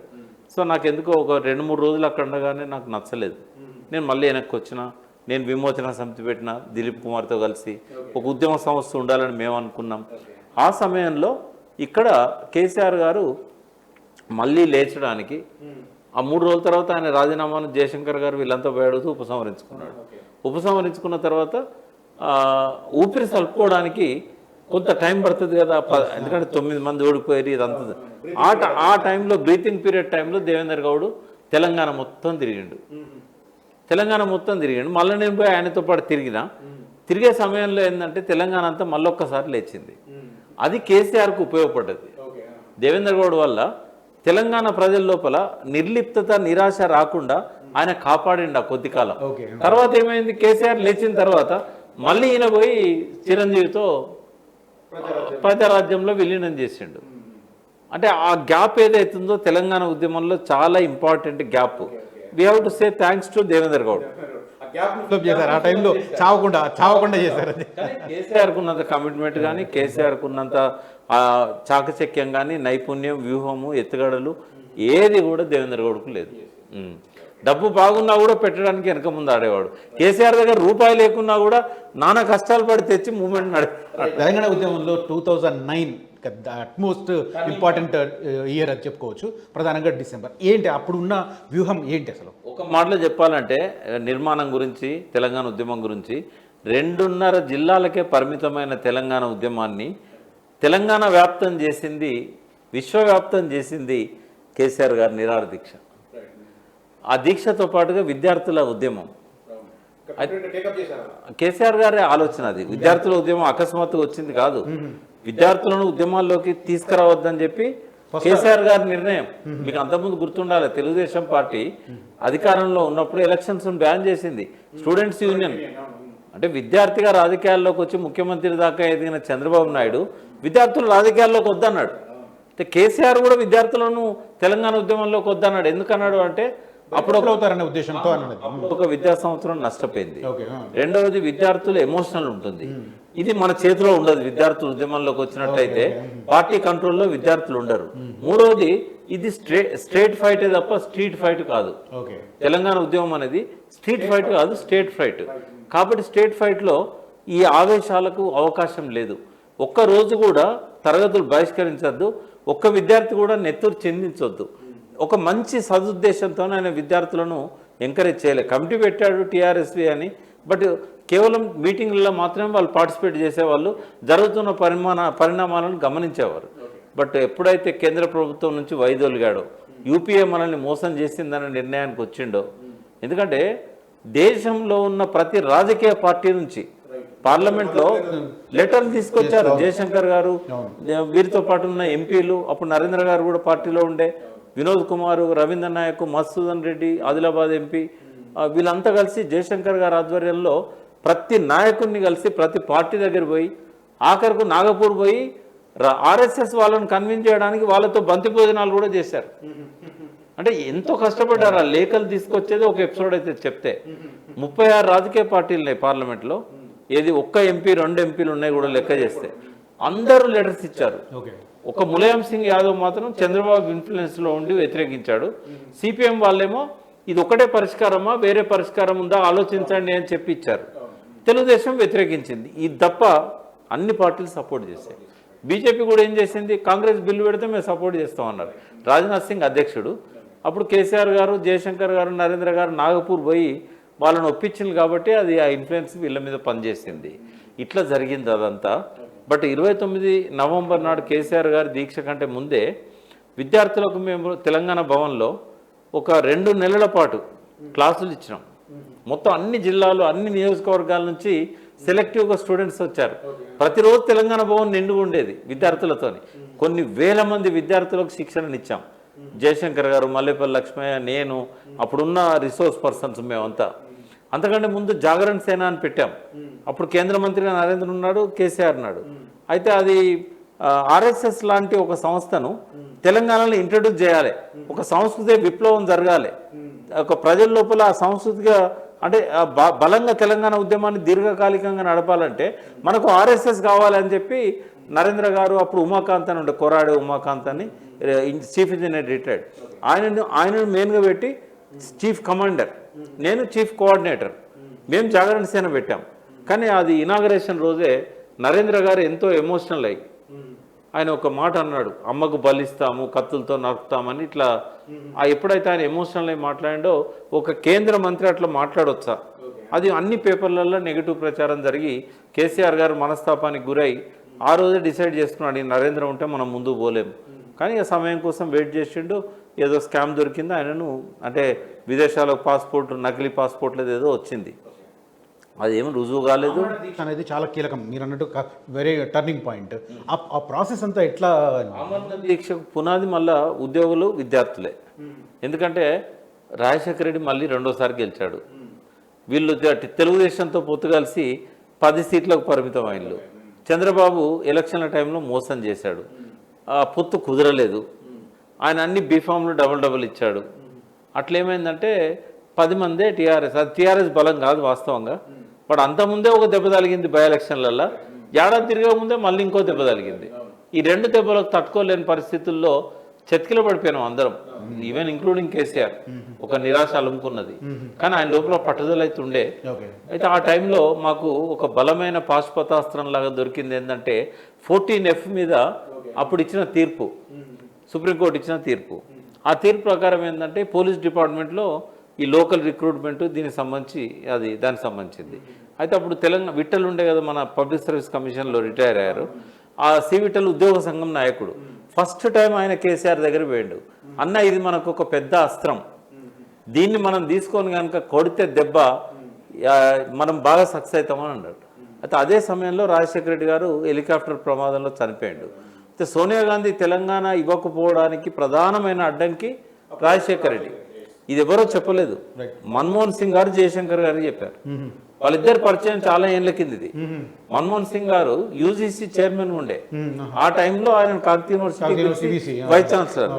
సో నాకు ఎందుకో ఒక 2-3 రోజులు అక్కడ ఉండగానే నాకు నచ్చలేదు. నేను మళ్ళీ వెనక్కి వచ్చిన, నేను విమోచన సమితి పెట్టిన దిలీప్ కుమార్తో కలిసి ఒక ఉద్యమ సంస్థ ఉండాలని మేము అనుకున్నాం. ఆ సమయంలో ఇక్కడ కేసీఆర్ గారు మళ్ళీ లేచడానికి ఆ 3 రోజుల తర్వాత ఆయన రాజీనామాను జయశంకర్ గారు వీళ్ళంతా పోయాడుతూ ఉపసంహరించుకున్న తర్వాత ఊపిరి సలుపుకోవడానికి కొంత టైం పడుతుంది కదా, ఎందుకంటే 9 మంది ఓడిపోయారు ఇదంతా. ఆ టైంలో బ్రీతింగ్ పీరియడ్ టైంలో దేవేందర్ గౌడ్ తెలంగాణ మొత్తం తిరిగిండు. మళ్ళీ నేను పోయి ఆయనతో పాటు తిరిగే సమయంలో ఏంటంటే తెలంగాణ అంతా మళ్ళొక్కసారి లేచింది. అది కేసీఆర్కు ఉపయోగపడ్డది. దేవేందర్ గౌడ్ వల్ల తెలంగాణ ప్రజల లోపల నిర్లిప్తత, నిరాశ రాకుండా ఆయన కాపాడిండు ఆ కొద్ది కాలం. తర్వాత ఏమైంది, కేసీఆర్ లేచిన తర్వాత మళ్ళీ ఈయన పోయి చిరంజీవితో ప్రజారాజ్యంలో విలీనం చేసిండు. అంటే ఆ గ్యాప్ ఏదైతుందో తెలంగాణ ఉద్యమంలో చాలా important gap. We have to say thanks to Devender Goud. ఆ టైంలో చావకుండా చేశారు. కేసీఆర్కు ఉన్నంత కమిట్మెంట్ కానీ, కేసీఆర్కు ఉన్నంత చాకచక్యం కానీ, నైపుణ్యం, వ్యూహము, ఎత్తుగడలు ఏది కూడా దేవేందర్ గౌడ్కు లేదు. డబ్బు బాగున్నా కూడా పెట్టడానికి వెనక ముందు ఆడేవాడు. కేసీఆర్ దగ్గర రూపాయి లేకున్నా కూడా నానా కష్టాలు పడి తెచ్చి మూవ్మెంట్ నడిపాడు. తెలంగాణ ఉద్యమంలో 2009 అట్మోస్ట్ ఇంపార్టెంట్ ఇయర్ అని చెప్పుకోవచ్చు, ప్రధానంగా డిసెంబర్. ఏంటి అప్పుడున్న వ్యూహం ఏంటి అసలు? ఒక మాటలో చెప్పాలంటే నిర్మాణం గురించి, తెలంగాణ ఉద్యమం గురించి, 2.5 జిల్లాలకే పరిమితమైన తెలంగాణ ఉద్యమాన్ని తెలంగాణ వ్యాప్తం చేసింది, విశ్వవ్యాప్తం చేసింది కేసీఆర్ గారి నిరాహార దీక్ష. ఆ దీక్షతో పాటుగా విద్యార్థుల ఉద్యమం, కేసీఆర్ గారి ఆలోచన అది. విద్యార్థుల ఉద్యమం అకస్మాత్తుగా వచ్చింది కాదు, విద్యార్థులను ఉద్యమాల్లోకి తీసుకురావద్దని చెప్పి కేసీఆర్ గారి నిర్ణయం. మీకు అంతకుముందు గుర్తుండాలి, తెలుగుదేశం పార్టీ అధికారంలో ఉన్నప్పుడు ఎలక్షన్స్ బ్యాన్ చేసింది. స్టూడెంట్స్ యూనియన్ అంటే విద్యార్థిగా రాజకీయాల్లోకి వచ్చి ముఖ్యమంత్రి దాకా ఎదిగిన చంద్రబాబు నాయుడు విద్యార్థులు రాజకీయాల్లోకి వద్దన్నాడు. కేసీఆర్ కూడా విద్యార్థులను తెలంగాణ ఉద్యమంలోకి వద్దన్నాడు. ఎందుకన్నాడు అంటే అప్పుడు అవుతారనే ఉద్దేశంతో అన్నది. ఒక విద్యా సంవత్సరం నష్టపోయింది. ఓకే. రెండవది విద్యార్థులు ఎమోషనల్ ఉంటుంది. ఇది మన చేతిలో ఉండదు. విద్యార్థులు ఉద్యమంలోకి వచ్చినట్టయితే పార్టీ కంట్రోల్లో విద్యార్థులు ఉండరు. మూడవది ఇది స్ట్రేట్ ఫైట్ తప్ప స్ట్రీట్ ఫైట్ కాదు. ఓకే. తెలంగాణ ఉద్యమం అనేది స్ట్రీట్ ఫైట్ కాదు, స్టేట్ ఫైట్. కాబట్టి స్టేట్ ఫైట్లో ఈ ఆవేశాలకు అవకాశం లేదు. ఒక్క రోజు కూడా తరగతులు బహిష్కరించద్దు, ఒక్క విద్యార్థి కూడా నెత్తురు చెందించొద్దు. ఒక మంచి సదుద్దేశంతో ఆయన విద్యార్థులను ఎంకరేజ్ చేయలేదు. కమిటీ పెట్టాడు టీఆర్ఎస్వి అని, బట్ కేవలం మీటింగ్లలో మాత్రమే వాళ్ళు పార్టిసిపేట్ చేసేవాళ్ళు, జరుగుతున్న పరిణామాలను గమనించేవారు. బట్ ఎప్పుడైతే కేంద్ర ప్రభుత్వం నుంచి వైదొలిగాడో, యూపీఏ మనల్ని మోసం చేసిందనే నిర్ణయానికి వచ్చిండో, ఎందుకంటే దేశంలో ఉన్న ప్రతి రాజకీయ పార్టీ నుంచి పార్లమెంట్లో లెటర్లు తీసుకొచ్చారు. జయశంకర్ గారు, వీరితో పాటు ఉన్న ఎంపీలు, అప్పుడు నరేంద్ర గారు కూడా పార్టీలో ఉండే, వినోద్ కుమార్, రవీంద్ర నాయక్, మధుసూదన్ రెడ్డి ఆదిలాబాద్ ఎంపీ, వీళ్ళంతా కలిసి జయశంకర్ గారి ఆధ్వర్యంలో ప్రతి నాయకుడిని కలిసి ప్రతి పార్టీ దగ్గర పోయి, ఆఖరకు నాగపూర్ పోయి ఆర్ఎస్ఎస్ వాళ్ళని కన్విన్స్ చేయడానికి వాళ్ళతో బంతి భోజనాలు కూడా చేశారు. అంటే ఎంతో కష్టపడ్డారు. ఆ లేఖలు తీసుకొచ్చేది ఒక ఎపిసోడ్ అయితే చెప్తే 36 రాజకీయ పార్టీలు ఉన్నాయి పార్లమెంట్లో. ఏది ఒక్క ఎంపీ 2 ఎంపీలు ఉన్నాయి కూడా లెక్క చేస్తే అందరూ లెటర్స్ ఇచ్చారు. ఒక ములాయం సింగ్ యాదవ్ మాత్రం చంద్రబాబు ఇన్ఫ్లుయెన్స్లో ఉండి వ్యతిరేకించాడు. సిపిఎం వాళ్ళేమో ఇది ఒకటే పరిష్కారమా, వేరే పరిష్కారం ఉందా ఆలోచించండి అని చెప్పి ఇచ్చారు. తెలుగుదేశం వ్యతిరేకించింది. ఇది తప్ప అన్ని పార్టీలు సపోర్ట్ చేశాయి. బీజేపీ కూడా ఏం చేసింది, కాంగ్రెస్ బిల్లు పెడితే మేము సపోర్ట్ చేస్తామన్నారు. రాజ్నాథ్ సింగ్ అధ్యక్షుడు. అప్పుడు కేసీఆర్ గారు, జయశంకర్ గారు, నరేంద్ర గారు నాగపూర్ పోయి వాళ్ళని ఒప్పించింది కాబట్టి అది ఆ ఇన్ఫ్లుయెన్స్ వీళ్ళ మీద పనిచేసింది. ఇట్లా జరిగింది అదంతా. బట్ 29 నవంబర్ నాడు కేసీఆర్ గారి దీక్ష కంటే ముందే విద్యార్థులకు మేము తెలంగాణ భవన్లో ఒక 2 నెలల పాటు క్లాసులు ఇచ్చినాం. మొత్తం అన్ని జిల్లాలు, అన్ని నియోజకవర్గాల నుంచి సెలెక్టివ్గా స్టూడెంట్స్ వచ్చారు. ప్రతిరోజు తెలంగాణ భవన్ నిండుగా ఉండేది విద్యార్థులతోని. కొన్ని వేల మంది విద్యార్థులకు శిక్షణనిచ్చాం. జయశంకర్ గారు, మల్లేపల్లి లక్ష్మయ్య, నేను, అప్పుడున్న రిసోర్స్ పర్సన్స్ మేమంతా. అంతకంటే ముందు జాగరణ సేన అని పెట్టాం. అప్పుడు కేంద్ర మంత్రిగా నరేంద్ర ఉన్నాడు, కేసీఆర్ ఉన్నాడు. అయితే అది ఆర్ఎస్ఎస్ లాంటి ఒక సంస్థను తెలంగాణలో ఇంట్రడ్యూస్ చేయాలి, ఒక సాంస్కృతిక విప్లవం జరగాలి, ఒక ప్రజల లోపల ఆ సాంస్కృతిక అంటే బలంగా తెలంగాణ ఉద్యమాన్ని దీర్ఘకాలికంగా నడపాలంటే మనకు ఆర్ఎస్ఎస్ కావాలని చెప్పి నరేంద్ర గారు, అప్పుడు ఉమాకాంత్ అని ఉండే, కొరాడే ఉమాకాంత్ అని చీఫ్ ఇంజనీర్ రిటైర్డ్, ఆయనను మెయిన్గా పెట్టి చీఫ్ కమాండర్, నేను చీఫ్ కోఆర్డినేటర్, మేము జాగరణ సేన పెట్టాం. కానీ అది ఇనాగరేషన్ రోజే నరేంద్ర గారు ఎంతో ఎమోషనల్ అయ్యి ఆయన ఒక మాట అన్నాడు, అమ్మకు బలిస్తాము, కత్తులతో నరుకుతామని. ఇట్లా ఎప్పుడైతే ఆయన ఎమోషనల్ అయ్యి మాట్లాడిండో, ఒక కేంద్ర మంత్రి అట్లా మాట్లాడొచ్చా? అది అన్ని పేపర్లలో నెగిటివ్ ప్రచారం జరిగి కేసీఆర్ గారు మనస్తాపానికి గురై ఆ రోజే డిసైడ్ చేసుకున్నాడు, ఈ నరేంద్ర ఉంటే మనం ముందుకు పోలేము. కానీ ఆ సమయం కోసం వెయిట్ చేసిండు. ఏదో స్కామ్ దొరికింది ఆయనను, అంటే విదేశాలకు పాస్పోర్ట్, నకిలీ పాస్పోర్ట్లేదు ఏదో వచ్చింది, అదేమీ రుజువు కాలేదు అనేది చాలా కీలకం. మీరు అన్నట్టు వెరీ టర్నింగ్ పాయింట్. ఆ ప్రాసెస్ అంతా ఎట్లా? ఆమరణ దీక్షకు పునాది మళ్ళా ఉద్యోగులు, విద్యార్థులే. ఎందుకంటే రాజశేఖర రెడ్డి మళ్ళీ 2వ సారి గెలిచాడు. వీళ్ళు తెలుగుదేశంతో పొత్తు కలిసి 10 సీట్లకు పరిమితం అయినలు. చంద్రబాబు ఎలక్షన్ల టైంలో మోసం చేశాడు, ఆ పొత్తు కుదరలేదు. ఆయన అన్ని బీఫామ్లు డబుల్ ఇచ్చాడు. అట్లేమైందంటే 10 మందే టీఆర్ఎస్, అది టీఆర్ఎస్ బలం కాదు వాస్తవంగా. బట్ అంతకుముందే ఒక దెబ్బ తగిలింది బై ఎలక్షన్లలో, ఏడాది తిరిగే ముందే మళ్ళీ ఇంకో దెబ్బ తగిలింది. ఈ 2 దెబ్బలకు తట్టుకోలేని పరిస్థితుల్లో చతికిల పడిపోయినాం అందరం, ఈవెన్ ఇంక్లూడింగ్ కేసీఆర్. ఒక నిరాశ అలుముకున్నది. కానీ ఆయన లోపల పట్టుదల అయితే ఉండే. అయితే ఆ టైంలో మాకు ఒక బలమైన పాశుపతాస్త్రం లాగా దొరికింది. ఏంటంటే 14F మీద అప్పుడు ఇచ్చిన తీర్పు, సుప్రీంకోర్టు ఇచ్చిన తీర్పు. ఆ తీర్పు ప్రకారం ఏంటంటే పోలీస్ డిపార్ట్మెంట్లో ఈ లోకల్ రిక్రూట్మెంట్ దానికి సంబంధించింది. అయితే అప్పుడు తెలంగాణ విఠల్ ఉండే కదా, మన పబ్లిక్ సర్వీస్ కమిషన్లో రిటైర్ అయ్యారు. ఆ సి విఠల్ ఉద్యోగ సంఘం నాయకుడు. ఫస్ట్ టైం ఆయన కేసీఆర్ దగ్గర పోయిండు, అన్న ఇది మనకు ఒక పెద్ద అస్త్రం, దీన్ని మనం తీసుకొని కనుక కొడితే దెబ్బ మనం బాగా సక్సెస్ అవుతామని అన్నాడు. అయితే అదే సమయంలో రాజశేఖర రెడ్డి గారు హెలికాప్టర్ ప్రమాదంలో చనిపోయాడు. అయితే సోనియా గాంధీ తెలంగాణ ఇవ్వకపోవడానికి ప్రధానమైన అడ్డంకి రాజశేఖర రెడ్డి. ఇది ఎవరో చెప్పలేదు, మన్మోహన్ సింగ్ గారు, జయశంకర్ గారు చెప్పారు. వాళ్ళిద్దరు పరిచయం చాలా ఏళ్ళ కింద. ఇది మన్మోహన్ సింగ్ గారు యూజీసీ చైర్మన్ ఉండే. ఆ టైంలో ఆయన కాకతీయ యూనివర్సిటీ వైస్ ఛాన్సలర్.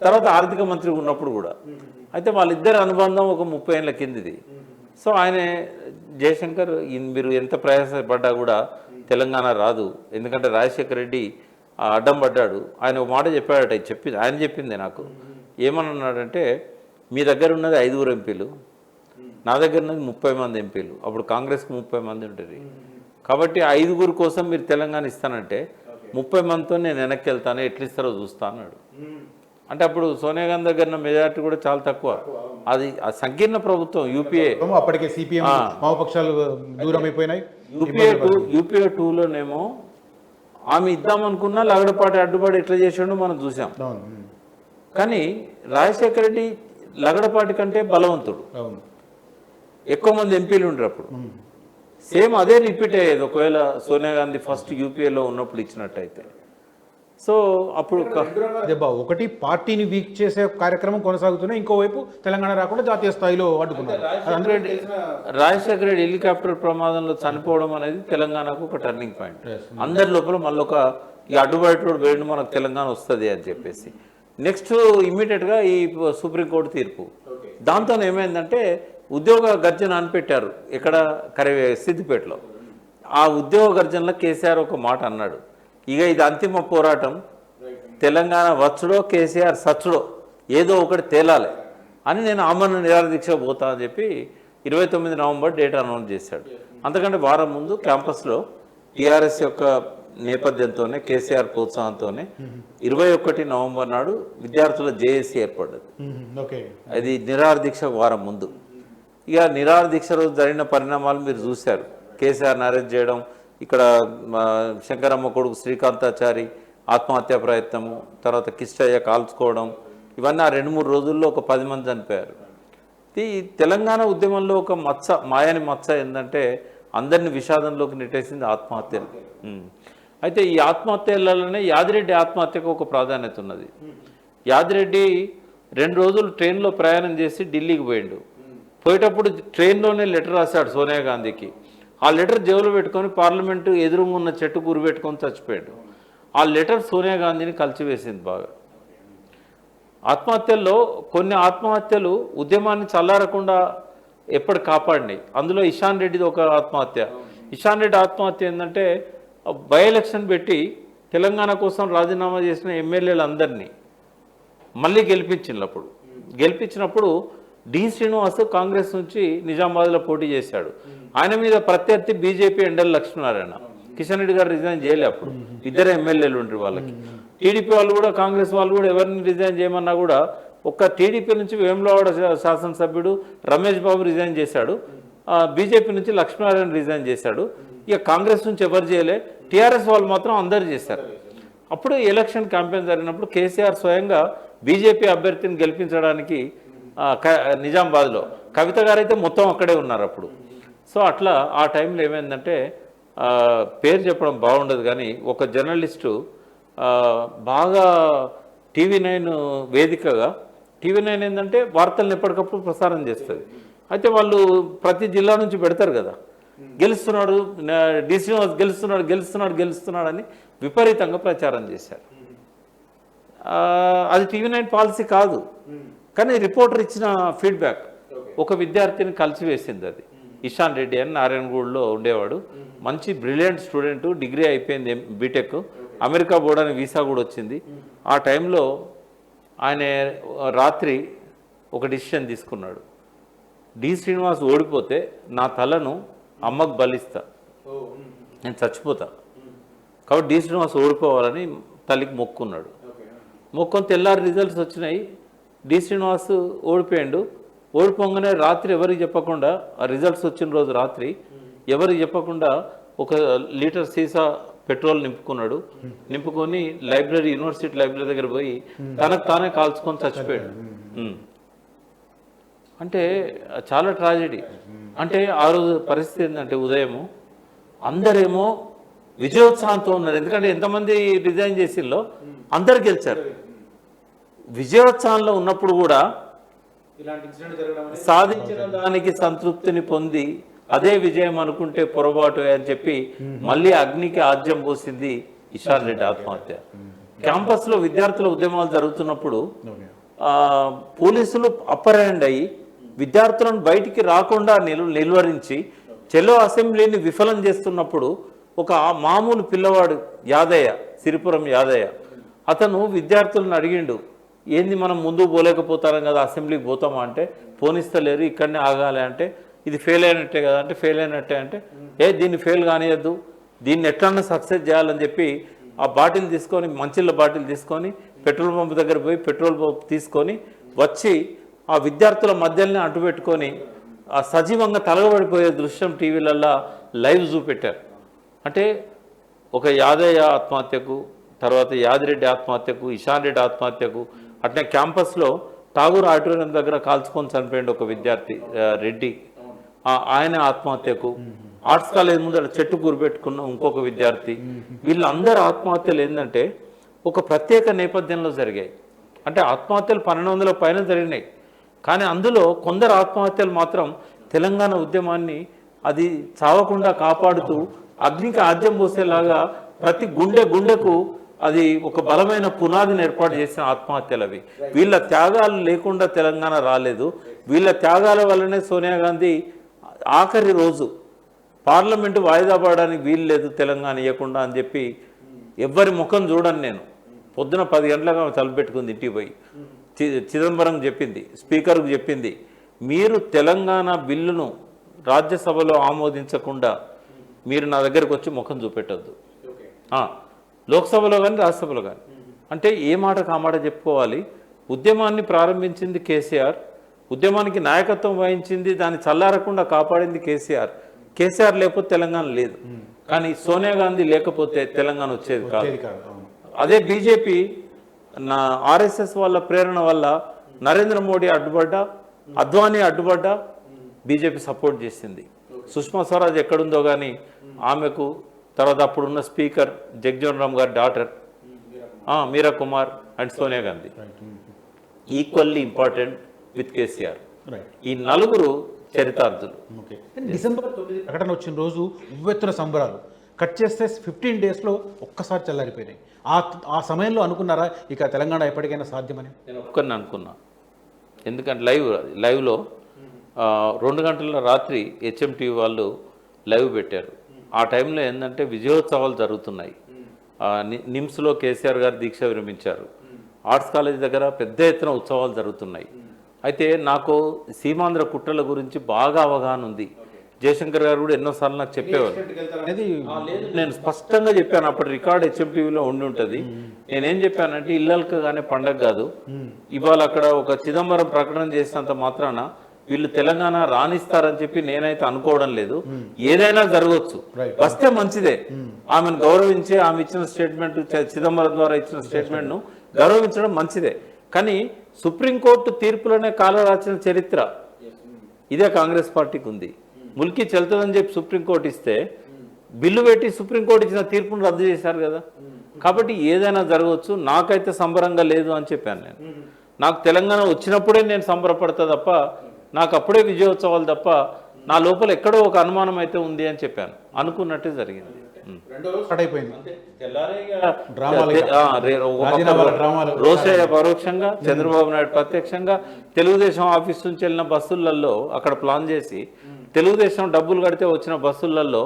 తర్వాత ఆర్థిక మంత్రి ఉన్నప్పుడు కూడా. అయితే వాళ్ళిద్దరి అనుబంధం ఒక 30 ఏళ్ళ కిందిది. సో ఆయన జయశంకర్ మీరు ఎంత ప్రయాసపడ్డా కూడా తెలంగాణ రాదు, ఎందుకంటే రాజశేఖర రెడ్డి అడ్డం పడ్డాడు. ఆయన ఒక మాట చెప్పాడట, ఆయన చెప్పింది నాకు. ఏమన్నాడంటే, మీ దగ్గర ఉన్నది 5 ఎంపీలు, నా దగ్గర ఉన్నది 30 మంది ఎంపీలు. అప్పుడు కాంగ్రెస్కి 30 మంది ఉంటుంది. కాబట్టి 5 కోసం మీరు తెలంగాణ ఇస్తానంటే 30 మందితో నేను వెనక్కి వెళ్తాను, ఎట్లా ఇస్తారో చూస్తా అన్నాడు. అంటే అప్పుడు సోనియా గాంధీ దగ్గర మెజార్టీ కూడా చాలా తక్కువ. అది సంకీర్ణ ప్రభుత్వం యూపీఏ. అప్పటికే సిపిఎం వామపక్షాలు దూరం అయిపోయినాయి. యూపీఏ 2లోనేమో ఆమె ఇద్దామనుకున్నా లగడపాటి అడ్డుపడి ఎట్లా చేసాడో మనం చూసాం. కానీ రాజశేఖర రెడ్డి లగడపాటి కంటే బలవంతుడు, ఎక్కువ మంది ఎంపీలు ఉండరు. అప్పుడు సేమ్ అదే రిపీట్ అయ్యేది ఒకవేళ సోనియా గాంధీ ఫస్ట్ యూపీఏలో ఉన్నప్పుడు ఇచ్చినట్టయితే. సో అప్పుడు ఒకటి పార్టీని వీక్ చేసే కార్యక్రమం కొనసాగుతున్నాయి, ఇంకోవైపు తెలంగాణ రాకుండా జాతీయ స్థాయిలో అడ్డుకున్నారు. రాజశేఖర రెడ్డి హెలికాప్టర్ ప్రమాదంలో చనిపోవడం అనేది తెలంగాణకు ఒక టర్నింగ్ పాయింట్. అందరి లోపల మళ్ళీ ఒక ఈ అడ్డుబయట వేయండి మనకు తెలంగాణ వస్తుంది అని చెప్పేసి. నెక్స్ట్ ఇమ్మీడియట్గా ఈ సుప్రీంకోర్టు తీర్పు, దాంతో ఏమైందంటే ఉద్యోగ గర్జన అని పెట్టారు ఇక్కడ సిద్దిపేటలో. ఆ ఉద్యోగ గర్జనలో కేసీఆర్ ఒక మాట అన్నాడు, ఇక ఇది అంతిమ పోరాటం, తెలంగాణ వచ్చుడో కేసీఆర్ సచ్చుడో ఏదో ఒకటి తేలాలి అని నేను ఆమరణ నిరాహార దీక్ష పోతా అని చెప్పి 29 నవంబర్ డేట్ అనౌన్స్ చేశాడు. అంతకంటే వారం ముందు క్యాంపస్లో టీఆర్ఎస్ యొక్క నేపథ్యంతోనే కేసీఆర్ ప్రోత్సాహంతోనే 21 నవంబర్ నాడు విద్యార్థుల జేఏసీ ఏర్పడ్డది. అది నిరాహార దీక్ష వారం ముందు. ఇక నిరాహార దీక్ష రోజు జరిగిన పరిణామాలు మీరు చూశారు. కేసీఆర్ని అరెస్ట్ చేయడం, ఇక్కడ శంకరమ్మ కొడుకు శ్రీకాంతాచారి ఆత్మహత్యా ప్రయత్నము, తర్వాత కిష్టయ్య కాల్చుకోవడం, ఇవన్నీ ఆ 2-3 రోజుల్లో ఒక 10 మంది చనిపోయారు. ఈ తెలంగాణ ఉద్యమంలో ఒక మాయని మచ్చ ఏంటంటే అందరిని విషాదంలోకి నెట్టేసింది ఆత్మహత్యలు. అయితే ఈ ఆత్మహత్యలలోనే యాదిరెడ్డి ఆత్మహత్యకు ఒక ప్రాధాన్యత ఉన్నది. యాదిరెడ్డి 2 రోజులు ట్రైన్లో ప్రయాణం చేసి ఢిల్లీకి పోయిండు. పోయేటప్పుడు ట్రైన్లోనే లెటర్ రాశాడు సోనియా గాంధీకి. ఆ లెటర్ జేబులో పెట్టుకొని పార్లమెంటు ఎదురుగా ఉన్న చెట్టు గురి పెట్టుకొని చచ్చిపోయాడు. ఆ లెటర్ సోనియా గాంధీని కలిసివేసింది బాగా. ఆత్మహత్యల్లో కొన్ని ఆత్మహత్యలు ఉద్యమాన్ని చల్లారకుండా ఎప్పటి కాపాడినాయి. అందులో ఇషాన్ రెడ్డిది ఒక ఆత్మహత్య. ఇషాన్ రెడ్డి ఆత్మహత్య ఏంటంటే బై ఎలక్షన్ పెట్టి తెలంగాణ కోసం రాజీనామా చేసిన ఎమ్మెల్యేలందరినీ మళ్ళీ గెలిపించినప్పుడు డి శ్రీనివాస్ కాంగ్రెస్ నుంచి నిజామాబాద్లో పోటీ చేశాడు. ఆయన మీద ప్రత్యర్థి బీజేపీ ఎండల లక్ష్మీనారాయణ. కిషన్ రెడ్డి గారు రిజైన్ చేయలే. అప్పుడు 2 ఎమ్మెల్యేలు ఉంటారు వాళ్ళకి. టీడీపీ వాళ్ళు కూడా, కాంగ్రెస్ వాళ్ళు కూడా ఎవరిని రిజైన్ చేయమన్నా కూడా ఒక్క టీడీపీ నుంచి వేములవాడ శాసనసభ్యుడు రమేష్ బాబు రిజైన్ చేశాడు, బీజేపీ నుంచి లక్ష్మీనారాయణ రిజైన్ చేశాడు. ఇక కాంగ్రెస్ నుంచి ఎవరు చేయలే, టీఆర్ఎస్ వాళ్ళు మాత్రం అందరు చేశారు. అప్పుడు ఎలక్షన్ క్యాంపెయిన్ జరిగినప్పుడు కేసీఆర్ స్వయంగా బీజేపీ అభ్యర్థిని గెలిపించడానికి నిజామాబాద్లో, కవిత గారైతే మొత్తం అక్కడే ఉన్నారు అప్పుడు. సో అట్లా ఆ టైంలో ఏమైందంటే, పేరు చెప్పడం బాగుండదు కానీ ఒక జర్నలిస్టు బాగా TV9 వేదికగా, TV9 ఏంటంటే వార్తలను ఎప్పటికప్పుడు ప్రసారం చేస్తుంది. అయితే వాళ్ళు ప్రతి జిల్లా నుంచి పెడతారు కదా, గెలుస్తున్నాడు డి శ్రీనివాస్ గెలుస్తున్నాడు అని విపరీతంగా ప్రచారం చేశారు. అది TV9 పాలసీ కాదు, కానీ రిపోర్టర్ ఇచ్చిన ఫీడ్బ్యాక్ ఒక విద్యార్థిని కలిసివేసింది. అది ఇషాన్ రెడ్డి అని నారాయణగూడలో ఉండేవాడు, మంచి బ్రిలియంట్ స్టూడెంట్, డిగ్రీ అయిపోయింది బీటెక్, అమెరికా పోవడానికి వీసా కూడా వచ్చింది. ఆ టైంలో ఆయన రాత్రి ఒక డిసిషన్ తీసుకున్నాడు, డి శ్రీనివాస్ ఓడిపోతే నా తలను అమ్మకు బలిస్తా, నేను చచ్చిపోతా, కాబట్టి డి శ్రీనివాస్ ఓడిపోవాలని తల్లికి మొక్కున్నాడు. మొక్కుని తెల్లారి రిజల్ట్స్ వచ్చినాయి, డి శ్రీనివాస్ ఓడిపోయాడు. ఓడిపోగానే రాత్రి ఎవరికి చెప్పకుండా, ఆ రిజల్ట్స్ వచ్చిన రోజు రాత్రి ఎవరికి చెప్పకుండా 1 లీటర్ సీసా పెట్రోల్ నింపుకొని యూనివర్సిటీ లైబ్రరీ దగ్గర పోయి తనకు తానే కాల్చుకొని చచ్చిపోయాడు. అంటే చాలా ట్రాజెడీ. అంటే ఆ రోజు పరిస్థితి ఏంటంటే, ఉదయము అందరేమో విజయోత్సాహంతో ఉన్నారు, ఎందుకంటే ఎంతమంది రిజైన్ చేసిల్లో అందరు గెలిచారు. విజయోత్సాహంలో ఉన్నప్పుడు కూడా సాధించిన దానికి సంతృప్తిని పొంది అదే విజయం అనుకుంటే పొరపాటు అని చెప్పి మళ్ళీ అగ్నికి ఆజ్యం పోసింది ఇషాన్ రెడ్డి ఆత్మహత్య. క్యాంపస్లో విద్యార్థుల ఉద్యమాలు జరుగుతున్నప్పుడు పోలీసులు అప్పర్ హ్యాండ్ అయ్యి విద్యార్థులను బయటికి రాకుండా నిలువరించి చెలో అసెంబ్లీని విఫలం చేస్తున్నప్పుడు ఒక మామూలు పిల్లవాడు యాదయ్య, సిరిపురం యాదయ్య, అతను విద్యార్థులను అడిగిండు, ఏంది మనం ముందుకు పోలేకపోతాం కదా, అసెంబ్లీకి పోతామా అంటే పోనిస్తలేరు, ఇక్కడనే ఆగాలి అంటే ఇది ఫెయిల్ అయినట్టే కదా అంటే ఫెయిల్ అయినట్టే అంటే దీన్ని ఫెయిల్ కానియద్దు, దీన్ని ఎట్లన్నా సక్సెస్ చేయాలని చెప్పి ఆ బాటిల్ తీసుకొని, మంచిళ్ళ బాటిల్ తీసుకొని పెట్రోల్ పంప్ దగ్గర పోయి పెట్రోల్ పంప్ తీసుకొని వచ్చి ఆ విద్యార్థుల మధ్యలోనే అంటుపెట్టుకొని ఆ సజీవంగా తలగబడిపోయే దృశ్యం టీవీలల్లో లైవ్ చూపెట్టారు. అంటే ఒక యాదయ్య ఆత్మహత్యకు, తర్వాత యాదిరెడ్డి ఆత్మహత్యకు, ఇషాన్ రెడ్డి ఆత్మహత్యకు, అట్నే క్యాంపస్లో ఠాగూర్ ఆడిటోరియం దగ్గర కాల్చుకొని చనిపోయింది ఒక విద్యార్థి రెడ్డి, ఆయన ఆత్మహత్యకు, ఆర్ట్స్ కాలేజ్ ముందర చెట్టు గురిపెట్టుకున్న ఇంకొక విద్యార్థి, వీళ్ళందరూ ఆత్మహత్యలు ఏంటంటే ఒక ప్రత్యేక నేపథ్యంలో జరిగాయి. అంటే ఆత్మహత్యలు 1200 పైన జరిగినాయి, కానీ అందులో కొందరు ఆత్మహత్యలు మాత్రం తెలంగాణ ఉద్యమాన్ని అది చావకుండా కాపాడుతూ అగ్నికి ఆద్యం పోసేలాగా ప్రతి గుండెకు అది ఒక బలమైన పునాదిని ఏర్పాటు చేసిన ఆత్మహత్యలు అవి. వీళ్ళ త్యాగాలు లేకుండా తెలంగాణ రాలేదు. వీళ్ళ త్యాగాల వల్లనే సోనియా గాంధీ ఆఖరి రోజు పార్లమెంటు వాయిదా పడడానికి వీలు లేదు తెలంగాణ ఇవ్వకుండా అని చెప్పి ఎవ్వరి ముఖం చూడను నేను. పొద్దున 10 గంటలకు తలపెట్టుకుంది ఇంటికి పోయి. చిదంబరం చెప్పింది, స్పీకర్కు చెప్పింది, మీరు తెలంగాణ బిల్లును రాజ్యసభలో ఆమోదించకుండా మీరు నా దగ్గరకు వచ్చి ముఖం చూపెట్టద్దు, లోక్సభలో కానీ రాజ్యసభలో కానీ. అంటే ఏ మాట కామాట చెప్పుకోవాలి. ఉద్యమాన్ని ప్రారంభించింది కేసీఆర్, ఉద్యమానికి నాయకత్వం వహించింది, దాన్ని చల్లారకుండా కాపాడింది కేసీఆర్. కేసీఆర్ లేకపోతే తెలంగాణ లేదు, కానీ సోనియా గాంధీ లేకపోతే తెలంగాణ వచ్చేది కాదు. అదే బీజేపీ ఆర్ఎస్ఎస్ వాళ్ళ ప్రేరణ వల్ల నరేంద్ర మోడీ అడ్డుపడ్డా, అద్వానీ అడ్డుపడ్డా బీజేపీ సపోర్ట్ చేసింది. సుష్మా స్వరాజ్ ఎక్కడుందో కానీ ఆమెకు, తర్వాత అప్పుడున్న స్పీకర్ జగ్జీవన్ రామ్ గారి daughter Meera Kumar and Sonia Gandhi equally important with KCR. ఈ నలుగురు చరితార్థులు. డిసెంబర్ 9 ప్రకటన వచ్చిన రోజు ఉవ్వెత్తున సంబరాలు. కట్ చేస్తే 15 డేస్లో ఒక్కసారి చల్లారిపోయినాయి. ఆ సమయంలో అనుకున్నారా ఇక తెలంగాణ ఎప్పటికైనా సాధ్యమని? నేను ఒక్కరిని అనుకున్నా. ఎందుకంటే లైవ్లో 2 గంటల రాత్రి హెచ్ఎంటీవీ వాళ్ళు లైవ్ పెట్టారు. ఆ టైంలో ఏంటంటే విజయోత్సవాలు జరుగుతున్నాయి. నిమ్స్లో కేసీఆర్ గారు దీక్ష విరమించారు. ఆర్ట్స్ కాలేజ్ దగ్గర పెద్ద ఎత్తున ఉత్సవాలు జరుగుతున్నాయి. అయితే నాకు సీమాంధ్ర కుట్రల గురించి బాగా అవగాహన ఉంది. జయశంకర్ గారు కూడా ఎన్నోసార్లు నాకు చెప్పేవారు. నేను స్పష్టంగా చెప్పాను, అప్పటి రికార్డ్ హెచ్ఎంటీవీలో ఉండి ఉంటుంది. నేనేం చెప్పానంటే ఇళ్ళకగానే పండగ కాదు, ఇవాళ అక్కడ ఒక చిదంబరం ప్రకటన చేసినంత మాత్రాన వీళ్ళు తెలంగాణ రాణిస్తారని చెప్పి నేనైతే అనుకోవడం లేదు. ఏదైనా జరగవచ్చు, వస్తే మంచిదే. ఆమెను గౌరవించి ఆమె ఇచ్చిన స్టేట్మెంట్, చిదంబరం ద్వారా ఇచ్చిన స్టేట్మెంట్ను గౌరవించడం మంచిదే. కానీ సుప్రీంకోర్టు తీర్పులోనే కాలరాచిన చరిత్ర ఇదే కాంగ్రెస్ పార్టీకి ఉంది. ముల్కీ చెల్తుందని చెప్పి సుప్రీంకోర్టు ఇస్తే బిల్లు పెట్టి సుప్రీంకోర్టు ఇచ్చిన తీర్పును రద్దు చేశారు కదా. కాబట్టి ఏదైనా జరగవచ్చు, నాకైతే సంబరంగా లేదు అని చెప్పాను నేను. నాకు తెలంగాణ వచ్చినప్పుడే నేను సంబరపడతా తప్ప, నాకు అప్పుడే విజయోత్సవాలు తప్ప, నా లోపల ఎక్కడో ఒక అనుమానం అయితే ఉంది అని చెప్పాను. అనుకున్నట్టే జరిగింది. రోసయ్య పరోక్షంగా, చంద్రబాబు నాయుడు ప్రత్యక్షంగా తెలుగుదేశం ఆఫీస్ నుంచి వెళ్ళిన బస్సులలో అక్కడ ప్లాన్ చేసి తెలుగుదేశం డబ్బులు కడితే వచ్చిన బస్సులలో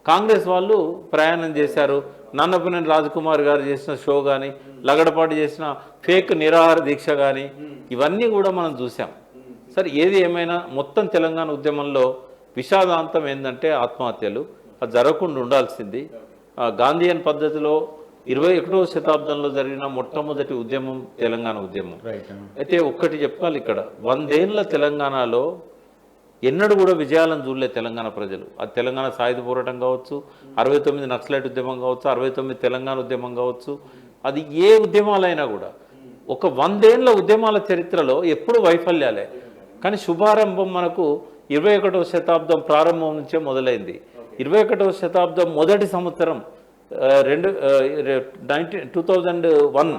కాంగ్రెస్ వాళ్ళు ప్రయాణం చేశారు. నన్నపనేని రాజకుమార్ గారు చేసిన షో కానీ, లగడపాటి చేసిన ఫేక్ నిరాహార దీక్ష కానీ, ఇవన్నీ కూడా మనం చూసాం. సరే, ఏది ఏమైనా మొత్తం తెలంగాణ ఉద్యమంలో విషాదాంతం ఏంటంటే ఆత్మహత్యలు. అది జరగకుండా ఉండాల్సింది. గాంధీయన్ పద్ధతిలో 21వ శతాబ్దంలో జరిగిన మొట్టమొదటి ఉద్యమం తెలంగాణ ఉద్యమం. అయితే ఒక్కటి చెప్పాలి, ఇక్కడ 100 ఏళ్ల తెలంగాణలో ఎన్నడూ కూడా విజయాలను చూడలే తెలంగాణ ప్రజలు. అది తెలంగాణ సాయుధ పోరాటం కావచ్చు, 69 నక్సలైట్ ఉద్యమం కావచ్చు, 69 తెలంగాణ ఉద్యమం కావచ్చు, అది ఏ ఉద్యమాలైనా కూడా ఒక 100 ఏళ్ల ఉద్యమాల చరిత్రలో ఎప్పుడు వైఫల్యాలే. కానీ శుభారంభం మనకు 21వ శతాబ్దం ప్రారంభం నుంచే మొదలైంది. 21వ శతాబ్దం మొదటి సంవత్సరం 2001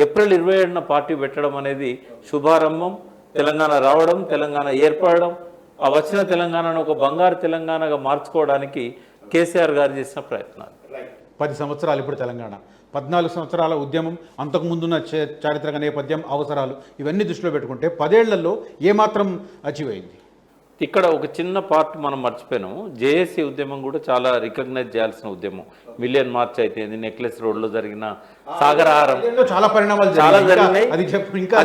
ఏప్రిల్ 27న పార్టీ పెట్టడం అనేది శుభారంభం. తెలంగాణ రావడం, తెలంగాణ ఏర్పడడం, ఆ వచ్చిన తెలంగాణను ఒక బంగారు తెలంగాణగా మార్చుకోవడానికి కేసీఆర్ గారు చేసిన ప్రయత్నాలు. 10 సంవత్సరాలు ఇప్పుడు తెలంగాణ, 14 సంవత్సరాల ఉద్యమం, అంతకుముందున్న చారిత్రక నేపథ్యం, అవసరాలు ఇవన్నీ దృష్టిలో పెట్టుకుంటే 10 ఏళ్లలో ఏమాత్రం అచీవ్ అయింది? ఇక్కడ ఒక చిన్న పార్ట్ మనం మర్చిపోయినాము. జేఏసీ ఉద్యమం కూడా చాలా రికగ్నైజ్ చేయాల్సిన ఉద్యమం. మిలియన్ మార్చ్ అయితే నెక్లెస్ రోడ్లో జరిగిన సాగరహారం చాలా పరిణామాలు చాలా జరిగినాయి. అది చెప్పు ఇంకా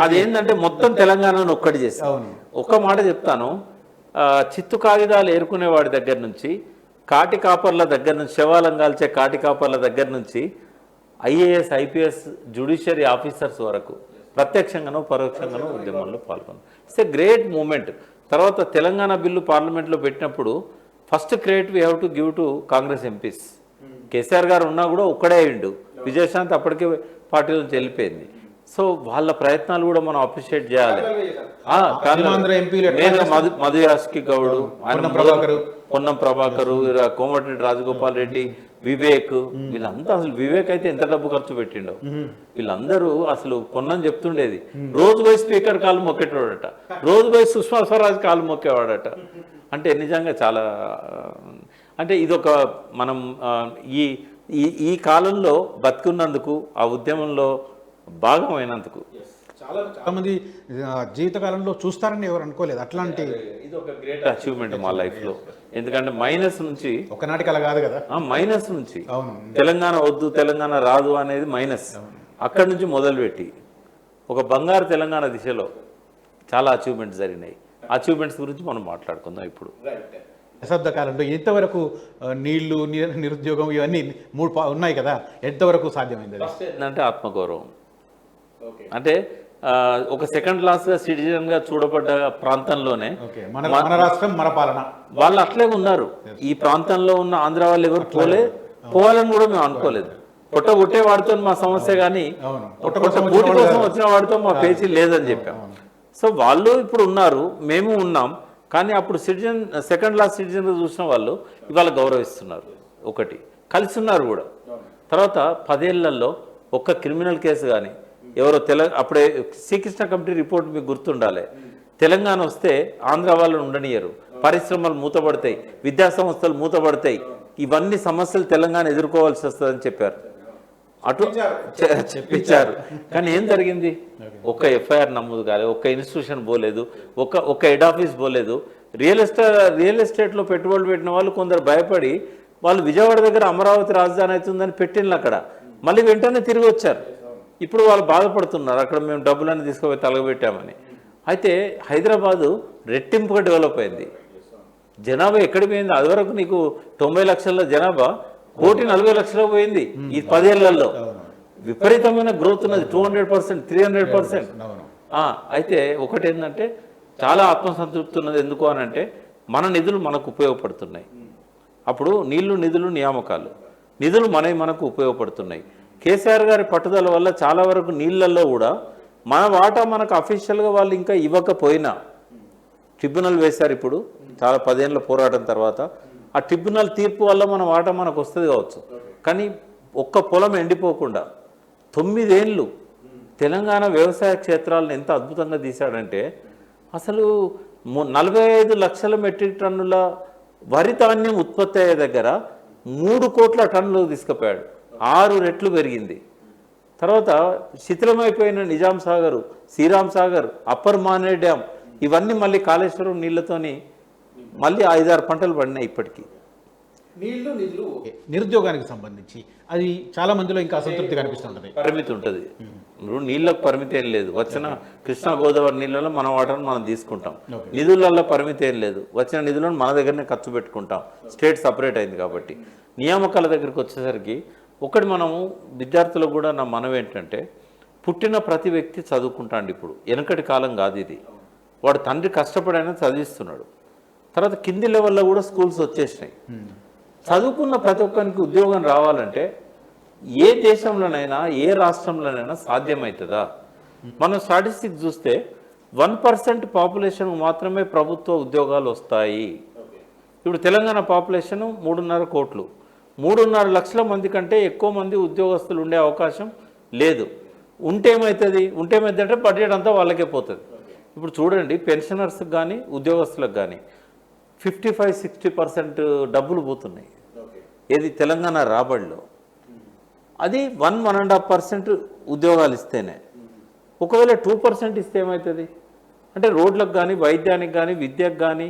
అదేంటంటే మొత్తం తెలంగాణను ఒక్కటి చేసి ఒక్క మాట చెప్తాను. చిత్తు కాగితాలు ఏరుకునే వాడి దగ్గర నుంచి, కాటి కాపర్ల దగ్గర నుంచి, శవాలం కాల్చే కాటి కాపర్ల దగ్గర నుంచి ఐఏఎస్ ఐపీఎస్ జ్యుడిషియరీ ఆఫీసర్స్ వరకు ప్రత్యక్షంగానో పరోక్షంగానో ఉద్యమంలో పాల్గొన్నారు. It's a great moment. తర్వాత తెలంగాణ బిల్లు పార్లమెంట్లో పెట్టినప్పుడు first credit we have to give to Congress MPs. KCR గారు ఉన్నా కూడా ఒక్కడే అయిండు, విజయశాంతి అప్పటికే పార్టీ నుంచి వెళ్ళిపోయింది. సో వాళ్ళ ప్రయత్నాలు కూడా మనం అప్రిషియేట్ చేయాలి. మధు యాష్కి గౌడ్, పొన్నం ప్రభాకరు, కోమటిరెడ్డి రాజగోపాల్ రెడ్డి, వివేక్, వీళ్ళంతా అసలు వివేక్ అయితే ఎంత డబ్బు ఖర్చు పెట్టిండో. వీళ్ళందరూ అసలు పొన్నం చెప్తుండేది, రోజు పోయి స్పీకర్ కాలు మొక్కేటవాడట, రోజు పోయి సుష్మా స్వరాజ్ కాలు మొక్కేవాడట. అంటే నిజంగా చాలా, అంటే ఇదొక మనం ఈ ఈ కాలంలో బతుకున్నందుకు, ఆ ఉద్యమంలో భాగమైనందుకు చాలా మంది జీవితకాలంలో చూస్తారని ఎవరు అనుకోలేదు. అట్లాంటి ఇది ఒక గ్రేట్ అచీవ్మెంట్ మా లైఫ్లో. ఎందుకంటే మైనస్ నుంచి, ఒకనాటికి అలా కాదు కదా, మైనస్ నుంచి తెలంగాణ వద్దు, తెలంగాణ రాదు అనేది మైనస్, అక్కడి నుంచి మొదలుపెట్టి ఒక బంగారు తెలంగాణ దిశలో చాలా అచీవ్మెంట్స్ జరిగినాయి. అచీవ్మెంట్స్ గురించి మనం మాట్లాడుకుందాం ఇప్పుడు. దశాబ్ద కాలంలో ఎంతవరకు నీళ్లు, నిరుద్యోగం ఇవన్నీ 3 ఉన్నాయి కదా, ఎంతవరకు సాధ్యమైంది? ఏంటంటే ఆత్మగౌరవం. అంటే ఒక సెకండ్ క్లాస్గా సిటిజన్గా చూడబడ్డ ప్రాంతంలోనే మన రాష్ట్రం మన పాలన, వాళ్ళు అట్లే ఉన్నారు. ఈ ప్రాంతంలో ఉన్న ఆంధ్ర వాళ్ళు ఎవరు పోవాలని కూడా మేము అనుకోలేదు. కొట్టే వాడితో మా సమస్య, కానీ కూటి కోసం వచ్చిన వాడితో మా పేచీ లేదని చెప్పాం. సో వాళ్ళు ఇప్పుడు ఉన్నారు, మేము ఉన్నాం. కానీ అప్పుడు సెకండ్ క్లాస్ సిటిజన్గా చూసిన వాళ్ళు ఇవాళ గౌరవిస్తున్నారు. ఒకటి కలిసి ఉన్నారు కూడా. తర్వాత 10 ఏళ్లలో ఒక్క క్రిమినల్ కేసు కానీ ఎవరో అప్పుడే శ్రీకృష్ణ కమిటీ రిపోర్ట్ మీకు గుర్తుండాలి. తెలంగాణ వస్తే ఆంధ్ర వాళ్ళు ఉండనియరు, పరిశ్రమలు మూతపడతాయి, విద్యా సంస్థలు మూతపడతాయి, ఇవన్నీ సమస్యలు తెలంగాణ ఎదుర్కోవాల్సి వస్తుందని చెప్పారు. అటు చెప్పించారు. కానీ ఏం జరిగింది? ఒక్క ఎఫ్ఐఆర్ నమోదు కాలేదు, ఒక్క ఇన్స్టిట్యూషన్ పోలేదు, ఒక్క హెడ్ ఆఫీస్ పోలేదు. రియల్ ఎస్టేట్లో పెట్టుబడులు పెట్టిన వాళ్ళు కొందరు భయపడి వాళ్ళు విజయవాడ దగ్గర అమరావతి రాజధాని అవుతుందని పెట్టిండ్రు అక్కడ, మళ్ళీ వెంటనే తిరిగి వచ్చారు. ఇప్పుడు వాళ్ళు బాధపడుతున్నారు, అక్కడ మేము డబ్బులన్నీ తీసుకుపోయి తలగబెట్టామని. అయితే హైదరాబాదు రెట్టింపుగా డెవలప్ అయింది. జనాభా ఎక్కడికి పోయింది? అది వరకు నీకు 90 లక్షల జనాభా 1,40,00,000 పోయింది. ఈ 10 ఏళ్లలో విపరీతమైన గ్రోత్ ఉన్నది, 200%, 300%. అయితే ఒకటి ఏంటంటే చాలా ఆత్మసంతృప్తి ఉన్నది. ఎందుకు అని అంటే మన నిధులు మనకు ఉపయోగపడుతున్నాయి. అప్పుడు నిధులు నియామకాలు, నిధులు మనకు ఉపయోగపడుతున్నాయి. కేసీఆర్ గారి పట్టుదల వల్ల చాలా వరకు నీళ్ళల్లో కూడా మన వాటా మనకు అఫీషియల్గా వాళ్ళు ఇంకా ఇవ్వకపోయినా ట్రిబ్యునల్ వేశారు. ఇప్పుడు చాలా 10 ఏళ్ళ పోరాటం తర్వాత ఆ ట్రిబ్యునల్ తీర్పు వల్ల మన వాటా మనకు వస్తుంది కావచ్చు. కానీ ఒక్క పొలం ఎండిపోకుండా 9 ఏళ్ళు తెలంగాణ వ్యవసాయ క్షేత్రాలను ఎంత అద్భుతంగా తీశాడంటే, అసలు 45 లక్షల మెట్రిక్ టన్నుల వరి ధాన్యం ఉత్పత్తి అయ్యే దగ్గర 3 కోట్ల టన్నులు తీసుకుపోయాడు. 6 రెట్లు పెరిగింది. తర్వాత శిథిలమైపోయిన నిజాం సాగరు, శ్రీరామ్ సాగర్, అప్పర్ మానే డ్యామ్, ఇవన్నీ మళ్ళీ కాళేశ్వరం నీళ్లతోని మళ్ళీ 5-6 పంటలు పడినాయి. ఇప్పటికీ నిరుద్యోగానికి సంబంధించి అది చాలా మందిలో ఇంకా అసంతృప్తి కనిపిస్తుంటుంది. పరిమితి ఉంటుంది. నీళ్ళకు పరిమితి ఏం లేదు. వచ్చిన కృష్ణా గోదావరి నీళ్ళలో మన వాటర్ని మనం తీసుకుంటాం. నిధులలో పరిమితి ఏం లేదు. వచ్చిన నిధులను మన దగ్గరనే ఖర్చు పెట్టుకుంటాం. స్టేట్ సపరేట్ అయింది కాబట్టి. నియామకాల దగ్గరికి వచ్చేసరికి ఒకటి మనము విద్యార్థులకు కూడా నా మనవి ఏంటంటే, పుట్టిన ప్రతి వ్యక్తి చదువుకుంటాడు. ఇప్పుడు వెనకటి కాలం కాదు ఇది. వాడు తండ్రి కష్టపడైనా చదివిస్తున్నాడు. తర్వాత కింది లెవెల్లో కూడా స్కూల్స్ వచ్చేసినాయి. చదువుకున్న ప్రతి ఒక్కరికి ఉద్యోగం రావాలంటే ఏ దేశంలోనైనా ఏ రాష్ట్రంలోనైనా సాధ్యమవుతుందా? మనం స్టాటిస్టిక్స్ చూస్తే 1% పాపులేషన్ మాత్రమే ప్రభుత్వ ఉద్యోగాలు వస్తాయి. ఇప్పుడు తెలంగాణ పాపులేషన్ 3.5 కోట్లు. 3.5 లక్షల మంది కంటే ఎక్కువ మంది ఉద్యోగస్తులు ఉండే అవకాశం లేదు. ఉంటే ఏమవుతుందంటే బడ్జెట్ అంతా వాళ్ళకే పోతుంది. ఇప్పుడు చూడండి, పెన్షనర్స్కి కానీ ఉద్యోగస్తులకు కానీ 55-60% డబ్బులు పోతున్నాయి. ఏది తెలంగాణ రాబడిలో అది 1.5% ఉద్యోగాలు ఇస్తేనే. ఒకవేళ 2% ఇస్తే ఏమవుతుంది అంటే రోడ్లకు కానీ వైద్యానికి కానీ విద్యకు కానీ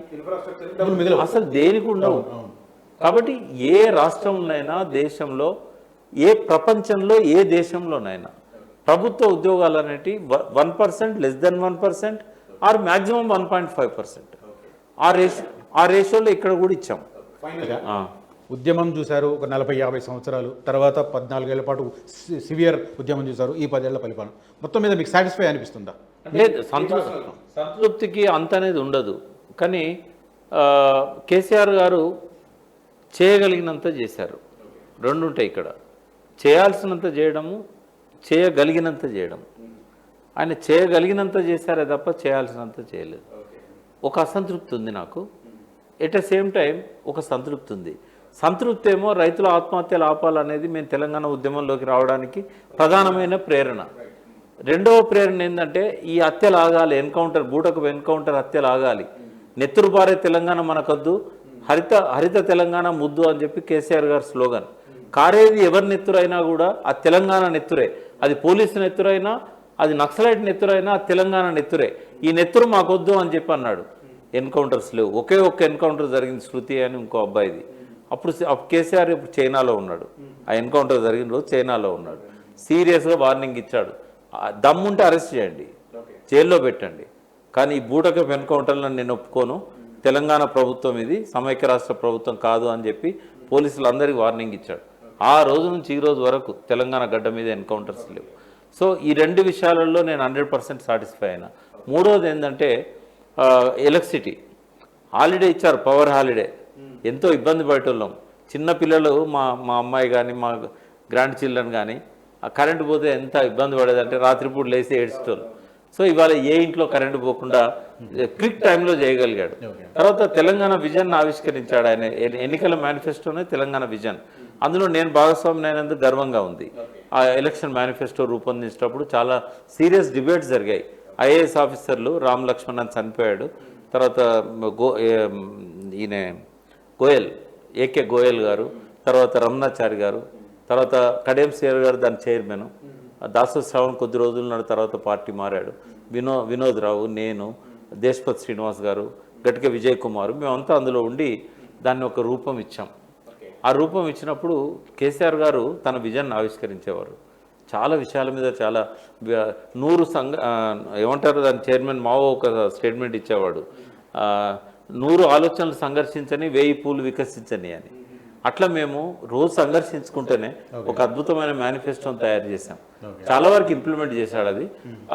అసలు దేనికి ఉండవు. కాబట్టి ఏ రాష్ట్రంలోనైనా దేశంలో ఏ ప్రపంచంలో ఏ దేశంలోనైనా ప్రభుత్వ ఉద్యోగాలు అనేవి 1%, less than 1% ఆర్ మ్యాక్సిమం 1.5%. ఆ రేషియోలో ఇక్కడ కూడా ఇచ్చాం. ఉద్యమం చూశారు ఒక 40-50 సంవత్సరాలు, తర్వాత 14 ఏళ్ల పాటు సివియర్ ఉద్యమం చూశారు, ఈ 10 ఏళ్ల పరిపాలన మొత్తం మీద మీకు సాటిస్ఫై అనిపిస్తుందా? లేదు, సంతృప్తికి అంత అనేది ఉండదు. కానీ కేసీఆర్ గారు చేయగలిగినంత చేశారు. రెండు ఉంటాయి ఇక్కడ, చేయాల్సినంత చేయడము, చేయగలిగినంత చేయడం. ఆయన చేయగలిగినంత చేశారే తప్ప చేయాల్సినంత చేయలేదు. ఒక అసంతృప్తి ఉంది నాకు, ఎట్ ద సేమ్ టైం ఒక సంతృప్తి ఉంది. సంతృప్తి ఏమో రైతుల ఆత్మహత్యలు ఆపాలనేది మేము తెలంగాణ ఉద్యమంలోకి రావడానికి ప్రధానమైన ప్రేరణ. రెండవ ప్రేరణ ఏంటంటే ఈ హత్యలు ఆగాలి, ఎన్కౌంటర్, బూటకు ఎన్కౌంటర్ హత్యలు ఆగాలి, నెత్తురు బారే తెలంగాణ మనకొద్దు, హరిత తెలంగాణ ముద్దు అని చెప్పి కేసీఆర్ గారి స్లోగన్. కారేది ఎవరి నెత్తురైనా కూడా ఆ తెలంగాణ నెత్తురే, అది పోలీసు నెత్తురైనా అది నక్సలైట్ నెత్తురైనా తెలంగాణ నెత్తురే, ఈ నెత్తురు మాకొద్దు అని చెప్పి అన్నాడు. ఎన్కౌంటర్స్ లేవు, ఒకే ఒక్క ఎన్కౌంటర్ జరిగింది, శృతి అని ఇంకో అబ్బాయిది. అప్పుడు కేసీఆర్ ఇప్పుడు చైనాలో ఉన్నాడు, ఆ ఎన్కౌంటర్ జరిగిన రోజు చైనాలో ఉన్నాడు. సీరియస్గా వార్నింగ్ ఇచ్చాడు, దమ్ముంటే అరెస్ట్ చేయండి, జైల్లో పెట్టండి, కానీ ఈ బూటకపు ఎన్కౌంటర్లను నేను ఒప్పుకోను, తెలంగాణ ప్రభుత్వం ఇది సమైక్య రాష్ట్ర ప్రభుత్వం కాదు అని చెప్పి పోలీసులందరికీ వార్నింగ్ ఇచ్చాడు. ఆ రోజు నుంచి ఈ రోజు వరకు తెలంగాణ గడ్డ మీద ఎన్కౌంటర్స్ లేవు. సో ఈ రెండు విషయాలలో నేను 100% సాటిస్ఫై అయినా. మూడోది ఏంటంటే ఎలక్ట్రిసిటీ హాలిడే ఇచ్చారు, పవర్ హాలిడే. ఎంతో ఇబ్బంది పడేటోళ్ళం, చిన్నపిల్లలు మా అమ్మాయి కానీ మా గ్రాండ్ చిల్డ్రన్ కానీ ఆ కరెంటు పోతే ఎంత ఇబ్బంది పడేదంటే రాత్రిపూట లేసి ఏడ్చేటోళ్ళు. సో ఇవాళ ఏ ఇంట్లో కరెంటు పోకుండా క్విక్ టైంలో చేయగలిగాడు. తర్వాత తెలంగాణ విజన్ ఆవిష్కరించాడు ఆయన, ఎన్నికల మేనిఫెస్టోనే తెలంగాణ విజన్. అందులో నేను భాగస్వామిని అయినందుకు గర్వంగా ఉంది. ఆ ఎలక్షన్ మేనిఫెస్టో రూపొందించేటప్పుడు చాలా సీరియస్ డిబేట్స్ జరిగాయి. ఐఏఎస్ ఆఫీసర్లు రామ్ లక్ష్మణ్ అని చనిపోయాడు, తర్వాత ఈయన గోయల్, ఏకే గోయల్ గారు, తర్వాత రమణాచారి గారు, తర్వాత కడియం శ్రీహర్ గారు దాని చైర్మన్, దాసు శ్రవణ్ కొద్ది రోజుల నాడు తర్వాత పార్టీ మారాడు, వినోద్ రావు, నేను, దేశపతి శ్రీనివాస్ గారు, గట్టిక విజయ్ కుమార్, మేమంతా అందులో ఉండి దాన్ని ఒక రూపం ఇచ్చాం. ఆ రూపం ఇచ్చినప్పుడు కేసీఆర్ గారు తన విజన్ ఆవిష్కరించేవారు. చాలా విషయాల మీద చాలా 100 ఏమంటారు దాని చైర్మన్ మావో ఒక స్టేట్మెంట్ ఇచ్చేవాడు, 100 ఆలోచనలు సంఘర్షించని 1000 పూలు వికసించని అని. అట్లా మేము రోజు సంఘర్షించుకుంటేనే ఒక అద్భుతమైన మేనిఫెస్టోని తయారు చేశాం. చాలా వరకు ఇంప్లిమెంట్ చేశాడు,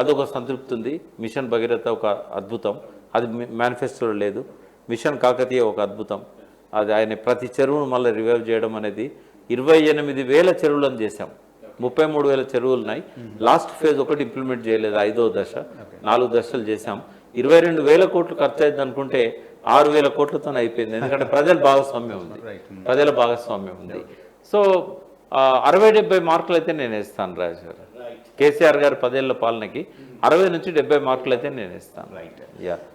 అదొక సంతృప్తి ఉంది. మిషన్ భగీరథ ఒక అద్భుతం, అది మేనిఫెస్టోలో లేదు. మిషన్ కాకతీయ ఒక అద్భుతం, అది ఆయన ప్రతి చెరువును మళ్ళీ రివైవ్ చేయడం అనేది. 28,000 చెరువులను చేశాం, 33,000 చెరువులు ఉన్నాయి. లాస్ట్ ఫేజ్ ఒకటి ఇంప్లిమెంట్ చేయలేదు, 5వ దశ, 4 దశలు చేశాం. 22,000 కోట్లు ఖర్చు అయింది అనుకుంటే 6,000 కోట్లతో అయిపోయింది, ఎందుకంటే ప్రజల భాగస్వామ్యం ఉంది. సో 60-70 మార్కులు అయితే నేను వేస్తాను రాజు గారు. కేసీఆర్ గారు 10 ఏళ్ల పాలనకి 60 నుంచి 70 మార్కులు అయితే నేను ఇస్తాను.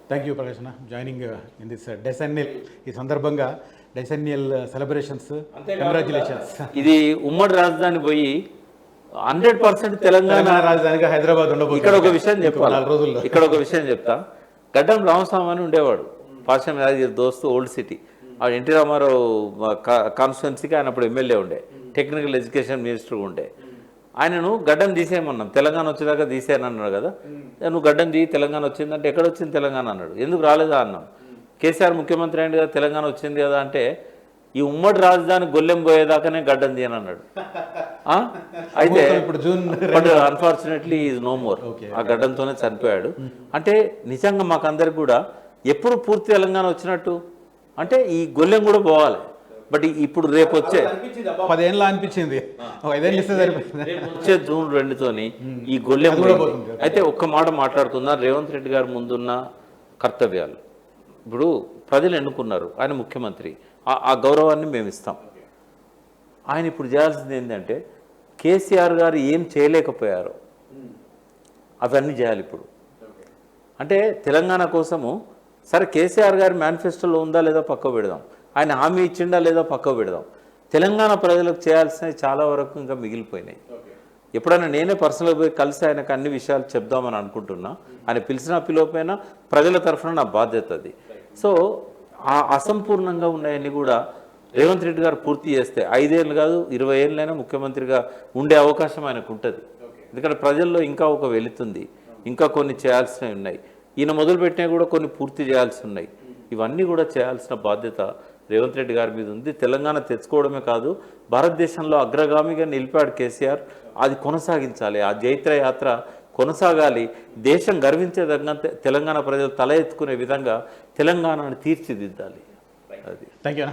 థ్యాంక్ యూ ప్రకాష్ అన్న జాయినింగ్ ఇన్ దిస్ డెసెన్నియల్. ఈ సందర్భంగా డెసెన్నియల్ సెలబ్రేషన్స్, కంగ్రాచులేషన్స్. ఇది ఉమ్మడి రాజధాని పోయి 100% తెలంగాణ రాజధానిగా హైదరాబాద్ ఉండబోతుంది. ఇక్కడ ఒక విషయం చెప్పాలి, ఇక్కడ ఒక విషయం చెప్తా. గడ్డం రామస్వామి అని ఉండేవాడు, పాషం యాదగిరి దోస్తు, ఓల్డ్ సిటీ. ఆ ఎన్టీ రామారావు కాన్స్టిట్యున్సీకి ఆయన అప్పుడు ఎమ్మెల్యే ఉండే, టెక్నికల్ ఎడ్యుకేషన్ మినిస్టర్ ఉండే. ఆయనను గడ్డం తీసేయమన్నాం, తెలంగాణ వచ్చేదాకా తీసేయని అన్నాడు కదా. నువ్వు గడ్డం తీయి, తెలంగాణ వచ్చిందంటే ఎక్కడ వచ్చింది తెలంగాణ అన్నాడు. ఎందుకు రాలేదా అన్నాం. కేసీఆర్ ముఖ్యమంత్రి అయింది కదా, తెలంగాణ వచ్చింది కదా అంటే, ఈ ఉమ్మడి రాజధాని గొల్లెం పోయేదాకానే గడ్డం తీయని అన్నాడు. అయితే అన్ఫార్చునేట్లీ ఈజ్ నో మోర్, ఆ గడ్డంతోనే చనిపోయాడు. అంటే నిజంగా మాకందరికి కూడా ఎప్పుడు పూర్తి తెలంగాణ వచ్చినట్టు అంటే ఈ గొల్లెం కూడా పోవాలి. బట్ ఇప్పుడు రేపు వచ్చే 10 ఏళ్ళ అనిపించింది, వచ్చే జూన్ 2తోని ఈ గొల్లెం. అయితే ఒక్క మాట మాట్లాడుకుందాం, రేవంత్ రెడ్డి గారు ముందున్న కర్తవ్యాలు. ఇప్పుడు ప్రజలు ఎన్నుకున్నారు, ఆయన ముఖ్యమంత్రి, ఆ గౌరవాన్ని మేము ఇస్తాం. ఆయన ఇప్పుడు చేయాల్సింది ఏంటంటే కేసీఆర్ గారు ఏం చేయలేకపోయారో అవన్నీ చేయాలి ఇప్పుడు. అంటే తెలంగాణ కోసము సరే కేసీఆర్ గారి మేనిఫెస్టోలో ఉందా లేదా పక్క పెడదాం, ఆయన హామీ ఇచ్చిండా లేదా పక్క పెడదాం. తెలంగాణ ప్రజలకు చేయాల్సినవి చాలా వరకు ఇంకా మిగిలిపోయినాయి. ఎప్పుడైనా నేనే పర్సనల్గా పోయి కలిసి ఆయనకు అన్ని విషయాలు చెప్దామని అనుకుంటున్నా. ఆయన పిలిచినా పిలవకపోయినా ప్రజల తరఫున నా బాధ్యత అది. సో ఆ అసంపూర్ణంగా ఉన్నాయన్నీ కూడా రేవంత్ రెడ్డి గారు పూర్తి చేస్తే 5 ఏళ్ళు కాదు 20 ఏళ్ళైనా ముఖ్యమంత్రిగా ఉండే అవకాశం ఆయనకు ఉంటుంది. ఎందుకంటే ప్రజల్లో ఇంకా ఒక వెళుతుంది, ఇంకా కొన్ని చేయాల్సినవి ఉన్నాయి. ఈయన మొదలుపెట్టినవి కూడా కొన్ని పూర్తి చేయాల్సి ఉన్నాయి. ఇవన్నీ కూడా చేయాల్సిన బాధ్యత రేవంత్ రెడ్డి గారి మీద ఉంది. తెలంగాణ తెచ్చుకోవడమే కాదు, భారతదేశంలో అగ్రగామిగా నిలిపాడు కేసీఆర్. అది కొనసాగించాలి, ఆ జైత్ర యాత్ర కొనసాగాలి. దేశం గర్వించేదగ్గ తెలంగాణ ప్రజలు తల ఎత్తుకునే విధంగా తెలంగాణను తీర్చిదిద్దాలి. అది. Thank you.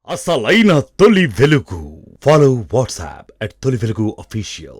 అసలైన తొలి వెలుగు. ఫాలో వాట్సాప్ @తొలి వెలుగు official.